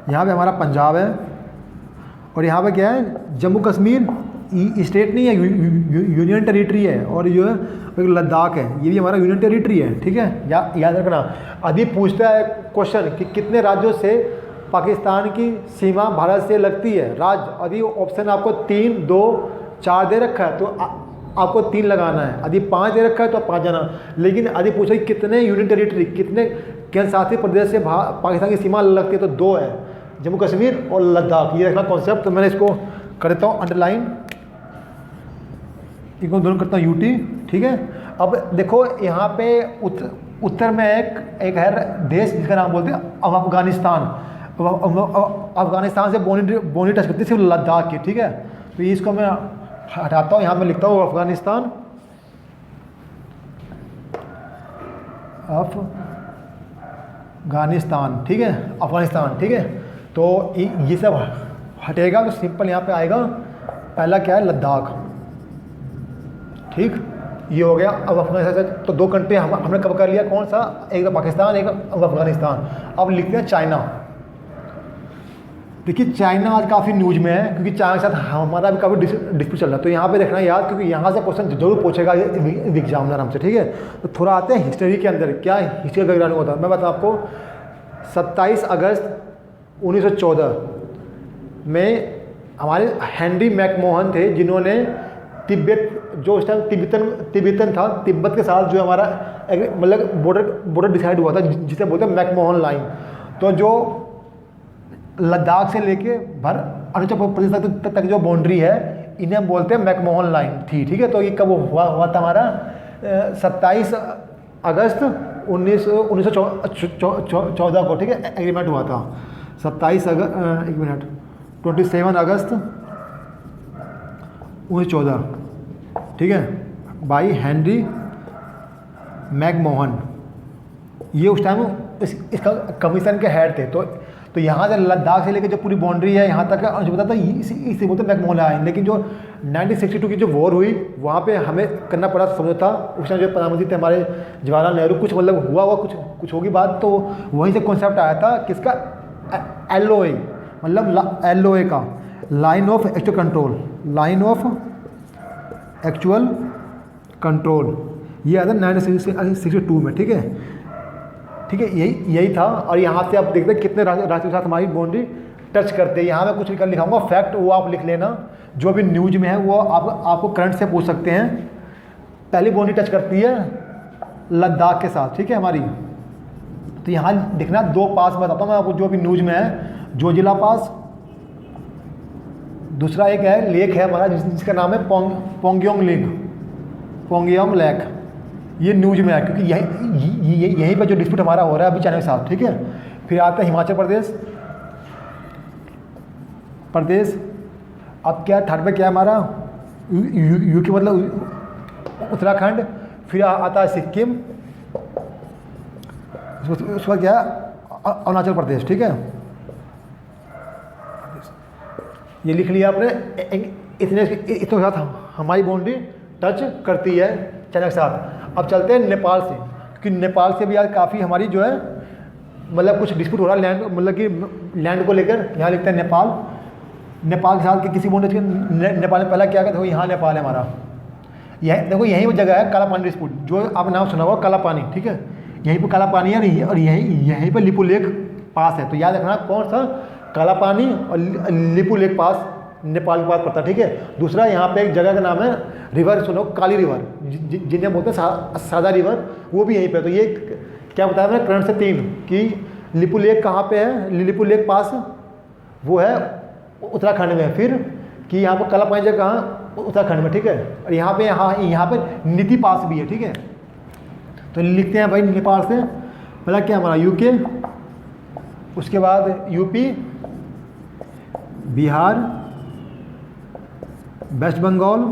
Speaker 1: यहाँ पे हमारा पंजाब है, और यहाँ पे क्या है, जम्मू कश्मीर स्टेट नहीं है, यूनियन टेरिटरी है। और जो है लद्दाख है, ये भी हमारा यूनियन टेरिटरी है, ठीक है। याद रखना। अभी पूछता है क्वेश्चन कि कितने राज्यों से पाकिस्तान की सीमा भारत से लगती है, राज्य। अभी ऑप्शन आपको 3, 2, 4 दे रखा है, तो आपको 3 लगाना है। यदि 5 दे रखा है तो 5 जाना। लेकिन यदि पूछे कितने यूनियन टेरिटरी, कितने केंद्र शासित प्रदेश से पाकिस्तान की सीमा लगती है, तो 2 है, जम्मू कश्मीर और लद्दाख। ये रखना कॉन्सेप्ट। तो मैंने इसको कर देता हूँ अंडरलाइन, इनको दोनों करता हूँ UT, ठीक है। अब देखो यहाँ पे उत्तर में एक है देश जिसका नाम बोलते हैं अफगानिस्तान। अफगानिस्तान से बोनी टच करती है सिर्फ लद्दाख की, ठीक है। तो इसको मैं हटाता हूँ, यहाँ मैं लिखता हूँ अफगानिस्तान, ठीक है, अफगानिस्तान, ठीक है। तो ये सब हटेगा तो सिंपल यहाँ पे आएगा, पहला क्या है, लद्दाख, ठीक। ये हो गया। अब अफगानिस्तान, तो 2 कंट्री हमने कवर कर लिया, कौन सा, एक तो पाकिस्तान, एक अफगानिस्तान। अब लिखते हैं चाइना। देखिए चाइना आज काफ़ी न्यूज में है, क्योंकि चाइना के साथ हमारा भी काफ़ी डिस्प्यूट चल रहा है। तो यहाँ पे देखना याद, क्योंकि यहाँ से क्वेश्चन जरूर पूछेगा एग्जामिनर हमसे, ठीक है। तो थोड़ा आते हैं हिस्ट्री के अंदर, क्या हिस्ट्री बैकग्राउंड होता है। मैं बताऊँ आपको, 27 अगस्त 1914 में हमारे हेनरी मैकमोहन थे, जिन्होंने तिब्बत, जो उस टाइम तिब्बतन था, तिब्बत के साथ जो हमारा मतलब बॉर्डर डिसाइड हुआ था, जिसे बोलते हैं मैकमोहन लाइन। तो जो लद्दाख से लेके अरुणाचल प्रदेश तक जो बाउंड्री है, इन्हें हम बोलते हैं मैकमोहन लाइन थी, ठीक है। तो ये कब हुआ था हमारा, 27 अगस्त 1914 को, ठीक है, एग्रीमेंट हुआ था। 27 अगस्त 1914, ठीक है, बाई हेनरी मैकमोहन। ये उस टाइम इसका कमीशन के हेड थे। तो यहाँ से लद्दाख से लेकर जो पूरी बाउंड्री है यहाँ तक जो पता था इसी बोलते मैकमोहन आए। लेकिन जो 1962 की जो वॉर हुई वहाँ पे हमें करना पड़ा समझौता। उस टाइम जो प्रधानमंत्री थे हमारे जवाहरलाल नेहरू, कुछ मतलब हुआ कुछ होगी बात, तो वहीं से कॉन्सेप्ट आया था किसका, LOA, मतलब LOA का line of actual control, line of actual control, ये आया था 1962 में। ठीक है, यही था। और यहाँ से आप देखते हैं कितने राज्यों के साथ हमारी बाउंड्री टच करते हैं। यहाँ मैं कुछ लिखाऊंगा फैक्ट, वो आप लिख लेना, जो भी न्यूज में है वो आपको करंट से पूछ सकते हैं। पहली बाउंड्री टच करती है लद्दाख के साथ, ठीक है हमारी। तो यहाँ लिखना 2 पास बताता हूँ मैं आपको जो भी न्यूज में है। जोजिला पास, दूसरा एक है लेक है हमारा जिसका नाम है पोंगयोंग लेक, ये न्यूज में है क्योंकि यहीं पर जो डिस्प्यूट हमारा हो रहा है अभी चाइना के साथ। ठीक है, फिर आता है हिमाचल प्रदेश। अब क्या थर्ड पे क्या है हमारा, यूके मतलब उत्तराखंड। फिर आता है सिक्किम, उसके बाद क्या है अरुणाचल प्रदेश। ठीक है, ये लिख लिया आपने। इतने के साथ हमारी बाउंड्री टच करती है चाइना के साथ। अब चलते हैं नेपाल से, क्योंकि नेपाल से भी यार काफ़ी हमारी जो है मतलब कुछ डिस्प्यूट हो रहा है लैंड, मतलब कि लैंड को लेकर। यहाँ लिखते हैं नेपाल के साथ किसी बाउंड्री, नेपाल में पहला क्या कहते हो, यहाँ नेपाल है हमारा। यह देखो यही वो जगह है काला पानी डिस्प्यूट, जो आप नाम सुना होगा काला पानी। ठीक है, यहीं पर काला पानी है और यहीं पर लिपू लेक पास है। तो याद रखना कौन सा, काला पानी और लिपू लेक पास नेपाल के पास पड़ता है। ठीक है, दूसरा यहाँ पे एक जगह का नाम है रिवर, सुनो काली रिवर, जिन्हें बोलते हैं सादा रिवर, वो भी यहीं पे। तो ये क्या बताया मैंने करंट से 3 कि लिपू लेक कहाँ पे है, लिपू लेक पास वो है उत्तराखंड में। फिर कि यहाँ पर काला पानी जगह कहाँ, उत्तराखंड में। ठीक है, और यहाँ पे नीति पास भी है। ठीक है, तो लिखते हैं भाई नेपाल से पहला क्या हमारा यूके, उसके बाद यूपी, बिहार, वेस्ट बंगाल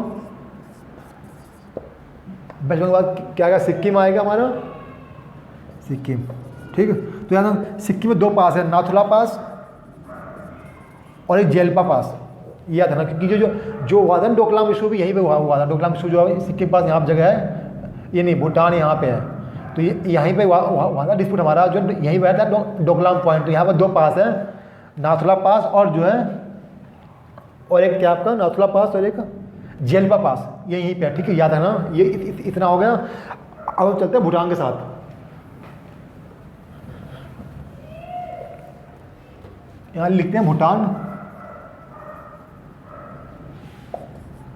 Speaker 1: क्या क्या सिक्किम आएगा हमारा, सिक्किम। ठीक है, तो यहाँ सिक्किम में 2 पास है, नाथुला पास और एक जेल्पा पास। याद है ना, क्योंकि जो हुआ था डोकलाम इशू भी यहीं पे हुआ था। डोकलाम इशू जो है सिक्किम पास यहाँ जगह है, ये नहीं भूटान यहाँ पे है। तो ये यहीं पे हुआ था डिस्प्यूट हमारा, जो यहीं पे था डोकलाम पॉइंट। यहाँ पर 2 पास है, नाथुला पास और जो है और एक क्या आपका नाथुला पास और एक जेल्पा पास, ये यहीं पे है। ठीक है, याद है ना, ये इतना हो गया। अब हम चलते हैं भूटान के साथ। यहाँ लिखते हैं भूटान।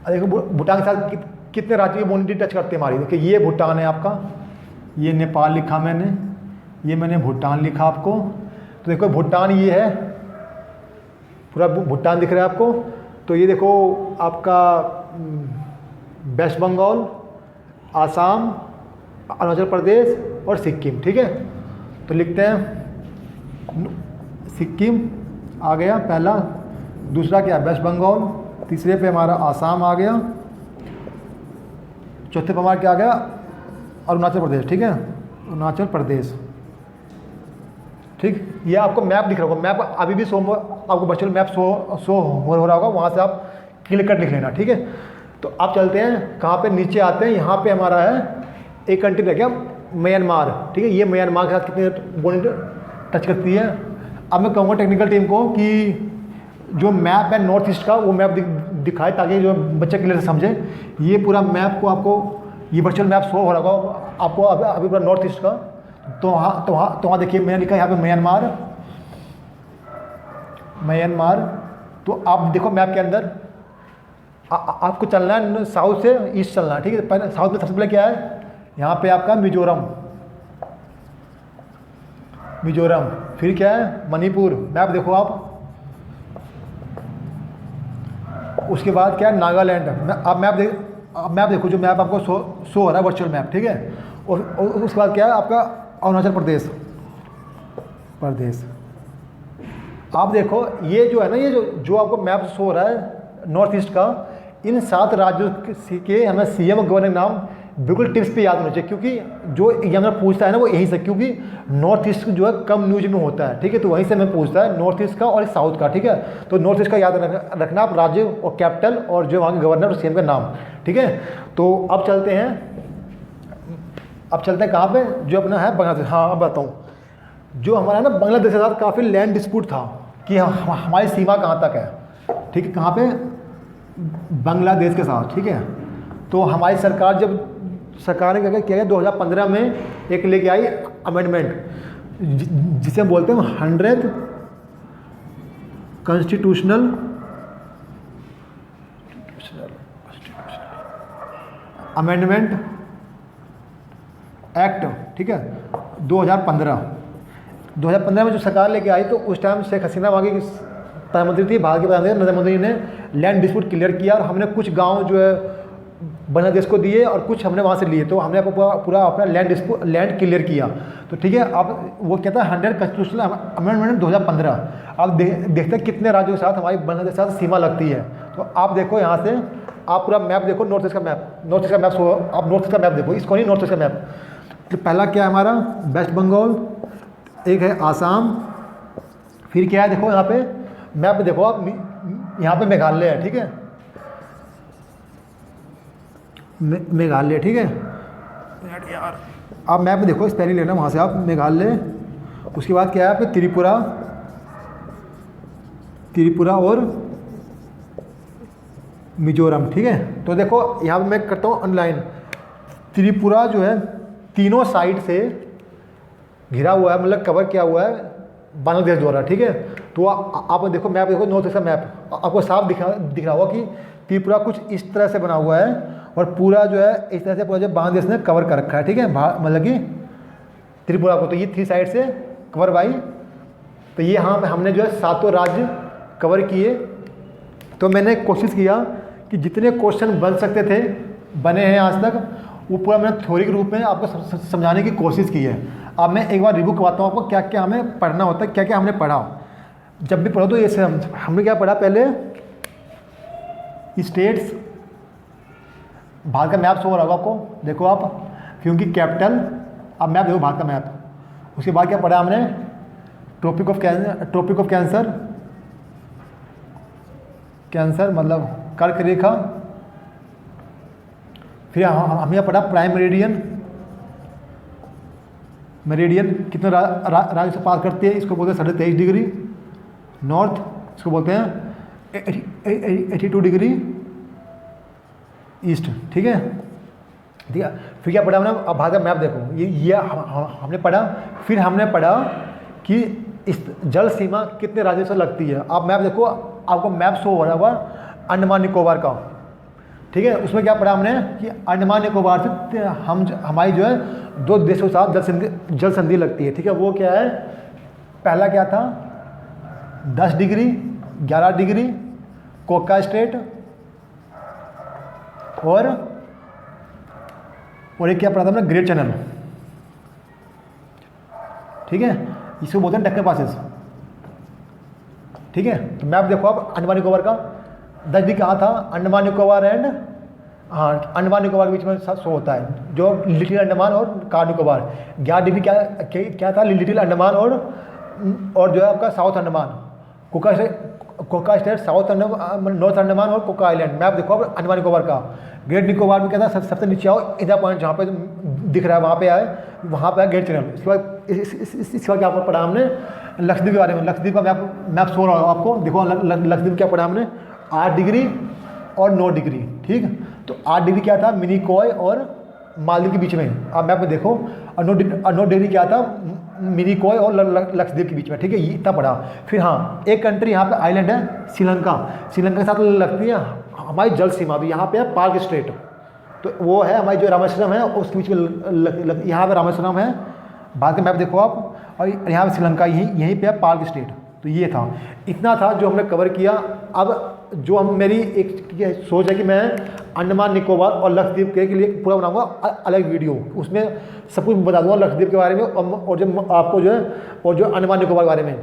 Speaker 1: देखो भूटान के साथ कितने राज्य की बाउंड्री टच करते हैं हमारी। देखिए ये भूटान है आपका, ये नेपाल लिखा मैंने, ये मैंने भूटान लिखा आपको। तो देखो भूटान ये है, पूरा भूटान दिख रहा है आपको। तो ये देखो आपका वेस्ट बंगाल, आसाम, अरुणाचल प्रदेश और सिक्किम। ठीक है, तो लिखते हैं सिक्किम आ गया पहला, दूसरा क्या वेस्ट बंगाल, तीसरे पे हमारा आसाम आ गया, चौथे पे हमारा क्या आ गया अरुणाचल प्रदेश। ठीक है, अरुणाचल प्रदेश। ठीक, ये आपको मैप दिख रहा होगा, मैप अभी भी आपको वर्चुअल मैप शो हो रहा होगा, वहाँ से आप क्लिक कर लिख लेना। ठीक है, तो आप चलते हैं कहाँ पे, नीचे आते हैं। यहाँ पे हमारा है एक कंट्री रह गया म्यांमार। ठीक है, ये म्यांमार के साथ कितने बाउंड्री टच करती है। अब मैं कहूँगा टेक्निकल टीम को कि जो मैप है नॉर्थ ईस्ट का वो मैप दिखाए, ताकि जो बच्चे क्लियर से समझे। ये पूरा मैप को आपको, ये वर्चुअल मैप शो हो रहा होगा आपको अभी पूरा नॉर्थ ईस्ट का। तो वहाँ देखिए मैंने लिखा है यहाँ पे म्यांमार। तो आप देखो मैप के अंदर आपको चलना है साउथ से ईस्ट चलना है। ठीक है, पहले साउथ में सबसे पहले क्या है, यहाँ पे आपका मिजोरम, फिर क्या है मणिपुर, मैप देखो आप। उसके बाद क्या है नागालैंड। आप मैप देखो, जो मैप आपको शो हो रहा है वर्चुअल मैप। ठीक है, और उसके बाद क्या है आपका अरुणाचल प्रदेश। आप देखो ये जो है ना, ये जो आपको मैप शो हो रहा है नॉर्थ ईस्ट का, इन 7 राज्यों के हमें सीएम गवर्नर नाम बिल्कुल टिप्स पे याद होना चाहिए, क्योंकि जो एग्जामिनर पूछता है ना वो यहीं से, क्योंकि नॉर्थ ईस्ट जो है कम न्यूज में होता है, ठीक है, तो वहीं से मैं पूछता है नॉर्थ ईस्ट का और साउथ का, ठीक है। तो नॉर्थ ईस्ट का याद रखना आप, राज्य और कैपिटल और जो वहाँ के गवर्नर और सीएम का नाम, ठीक है। तो अब चलते हैं कहाँ पे, जो अपना है बांग्लादेश। हाँ अब बताऊँ, जो हमारा ना बांग्लादेश के साथ काफ़ी लैंड डिस्प्यूट था कि हमारी सीमा कहाँ तक है, ठीक है, कहाँ पे, बांग्लादेश के साथ, ठीक है। तो हमारी सरकार ने क्या किया 2015 में एक लेके आई अमेंडमेंट, जिसे बोलते हैं 100th कॉन्स्टिट्यूशनल अमेंडमेंट एक्ट, ठीक है, 2015 में जो सरकार लेके आई, तो उस टाइम शेख हसीना वहाँ की प्रधानमंत्री थी, भारत की प्रधानमंत्री नरेंद्र मोदी ने लैंड डिस्प्यूट क्लियर किया, और हमने कुछ गांव जो है बांग्लादेश को दिए और कुछ हमने वहाँ से लिए, तो हमने पूरा अपना लैंड क्लियर किया। तो ठीक है, अब वो कहता है 100 कॉन्स्टिट्यूशनल अमेंडमेंट 2015। अब देखते हैं कितने राज्यों के साथ हमारी बांग्लादेश के साथ सीमा लगती है। तो आप देखो यहाँ से, आप पूरा मैप देखो, नॉर्थ ईस्ट का मैप, आप नॉर्थ ईस्ट का मैप देखो, इसको नहीं नॉर्थ ईस्ट का मैप। तो पहला क्या है हमारा, वेस्ट बंगाल, एक है आसाम, फिर क्या है देखो यहाँ पे मैप देखो आप, यहाँ पे मेघालय है, ठीक है, मेघालय, ठीक है यार, आप मैप में देखो, स्पेलिंग लेना वहाँ से आप, मेघालय, उसके बाद क्या है आपके त्रिपुरा और मिजोरम, ठीक है। तो देखो यहाँ पे मैं करता हूँ अनलाइन, त्रिपुरा जो है तीनों साइड से घिरा हुआ है, मतलब कवर किया हुआ है बांग्लादेश द्वारा, ठीक है। तो आप देखो मैप देखो, नॉर्थ ईस्ट का मैप आपको साफ दिख रहा होगा कि त्रिपुरा कुछ इस तरह से बना हुआ है और पूरा जो है इस तरह से पूरा जो बांग्लादेश ने कवर कर रखा है, ठीक है, मतलब कि त्रिपुरा को। तो ये 3 साइड से कवर बाई, तो ये यहाँ पे हमने जो है 7 राज्य कवर किए। तो मैंने कोशिश किया कि जितने क्वेश्चन बन सकते थे बने हैं आज तक, वो पूरा मैंने थ्योरी के रूप में आपको समझाने की कोशिश की है। अब मैं एक बार रिव्यू करवाता हूँ आपको, क्या क्या हमें पढ़ना होता है, क्या क्या हमने पढ़ा। जब भी पढ़ो तो ये हमने क्या पढ़ा, पहले स्टेट्स, भारत का मैप शो हो रहा होगा आपको, देखो आप, क्योंकि कैपिटल, अब मैप देखो भारत का मैप। उसके बाद क्या पढ़ा हमने, ट्रॉपिक ऑफ कैंसर मतलब कर्क रेखा। फिर हमने पढ़ा प्राइम मेरिडियन कितने राज्य से पास करती है, इसको बोलते हैं 23.5 डिग्री नॉर्थ, इसको बोलते हैं 82 डिग्री ईस्ट, ठीक है। फिर क्या पढ़ा हमने, अब भारत का मैप देखो, ये हमने पढ़ा। फिर हमने पढ़ा कि इस जल सीमा कितने राज्यों से लगती है। आप मैप देखो, आपको मैप शो हो रहा होगा अंडमान निकोबार का, ठीक है। उसमें क्या पढ़ा हमने कि अंडमान निकोबार से हमारी जो है 2 देशों के साथ जल संधि लगती है, ठीक है। वो क्या है, पहला क्या था 10 डिग्री 11 डिग्री कोका स्ट्रेट, और एक क्या पढ़ा था हमने, ग्रेट चैनल, ठीक है, इसको बोलते हैं डेक्कन पासेस, ठीक है। तो मैप देखो आप अंडमान निकोबार का, 10 डिग्री कहाँ था, अंडमान निकोबार एंड, हाँ अंडमान निकोबार के बीच में शो होता है, जो लिटिल अंडमान और कार निकोबार। 11 डिग्री क्या था, लिटिल अंडमान और जो है आपका south Andaman, Coca state, south Andaman, north Andaman और कोका आइलैंड। मैप देखो आप अंडमान निकोबार का। ग्रेट निकोबार में क्या था, सबसे नीचे आओ, इधर पॉइंट जहाँ पे दिख रहा है वहाँ पे आए, वहाँ पे आए ग्रेट चैनल। इसके बाद इसके बाद क्या पढ़ा हमने, लक्षद्वीप के बारे में। लक्षद्वीप का मैप शो रहा है आपको, देखो लक्षद्वीप क्या पढ़ा हमने, 8 डिग्री और 9 डिग्री, ठीक। तो 8 डिग्री क्या था, मिनिकॉय और मालदीव के बीच में, आप मैप में देखो। और 9 डिग्री क्या था, मिनिकॉय और लक्षद्वीप के बीच में, ठीक है, ये इतना पड़ा। फिर हाँ, एक कंट्री यहाँ पे आइलैंड है श्रीलंका के साथ लगती है हमारी जल सीमा, तो यहाँ पे है पार्क स्ट्रेट, तो वो है हमारी जो रामेश्वरम है उसके बीच में, यहाँ पे रामेश्वरम है, भारत का मैप देखो आप, और यहाँ पे श्रीलंका, यहीं पे है पार्क स्टेट। तो ये था, इतना था जो हमने कवर किया। अब जो हम मेरी एक सोच है कि मैं अंडमान निकोबार और लक्षद्वीप के लिए पूरा बनाऊंगा अलग वीडियो, उसमें सब कुछ बता दूंगा लक्षद्वीप के बारे में, और जो आपको जो है, और जो अंडमान निकोबार के बारे में।